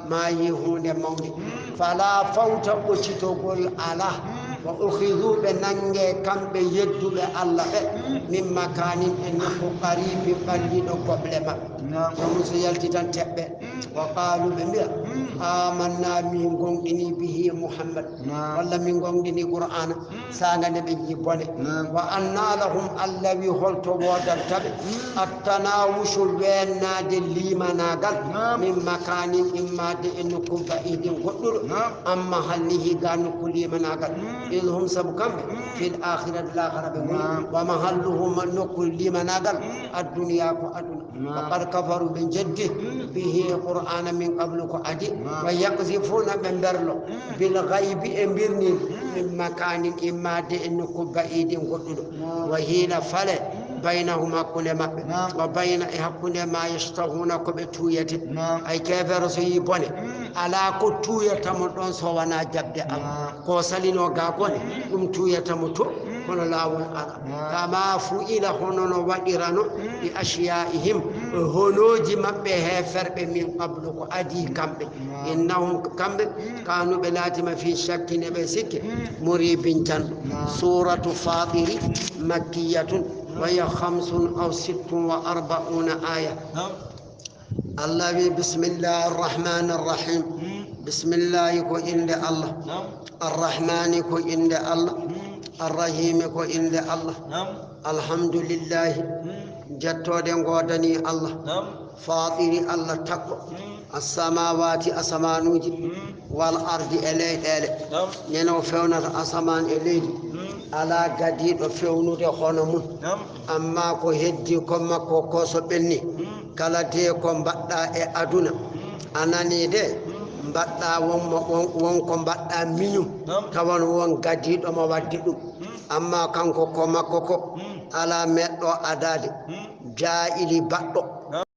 ما يهون مولي فلا فوت وشتوكل على وأخذوا بنانجي كم بيدوا بالله من مكان إنه قريب قليل قبل ما ومسيالتي تنتبه وقالوا بمية آمنا من قنقني به محمد ولا من قنقني قرآن سانا نبي بني وأنا لهم الذي خلط وادر تبه التناوش بين دلي مناقل من مكان إما دي إنكم فإيدين قدر أما هله قانوا كل مناقل إذ هم سبكم في الآخرة ومحلهم نقل لمن أقل الدنيا كأدنى وقد كفروا من جده به قرآن من قبلك عدي ويقذفون من برلو بالغيب إمبرني من مكان إما دئنكم بعيد قدر وهين فلت بينهما كل ما وبين كل ما يشتهون كبتوية أي كيف رسي بني ala ko tuyata mo ɗon so wana jabde Allah ko salino ga gone ɗum tuyata mo to hono lawol ala kama fu ila hono no waɗirano bi ashiyaihim honoji maɓɓe heferɓe min qablu ko adi kamɓe innahum kamɓe kanuɓe laatima fi shakkine ɓe sikke muribin janɗo suratu fatiri makkiyatun وهي 45 أو 46 آية الله بسم الله الرحمن الرحيم بسم الله كو إند الله الرحمن كو إند الله الرحيم كو إند الله الحمد لله جتو دنغودني الله فاطر الله تقو السماوات أسمانوجي والأرض إلي إلي نينو فونا أسمان إلي على قديد فونو دي خونمون أما كو هدي كما كو كوسو بني kala de ko mbadda e aduna anani de mbadda won ko mbadda miñum tawan won gadido mo waddi dum amma kanko ko makko ko ala meddo adade jaili baddo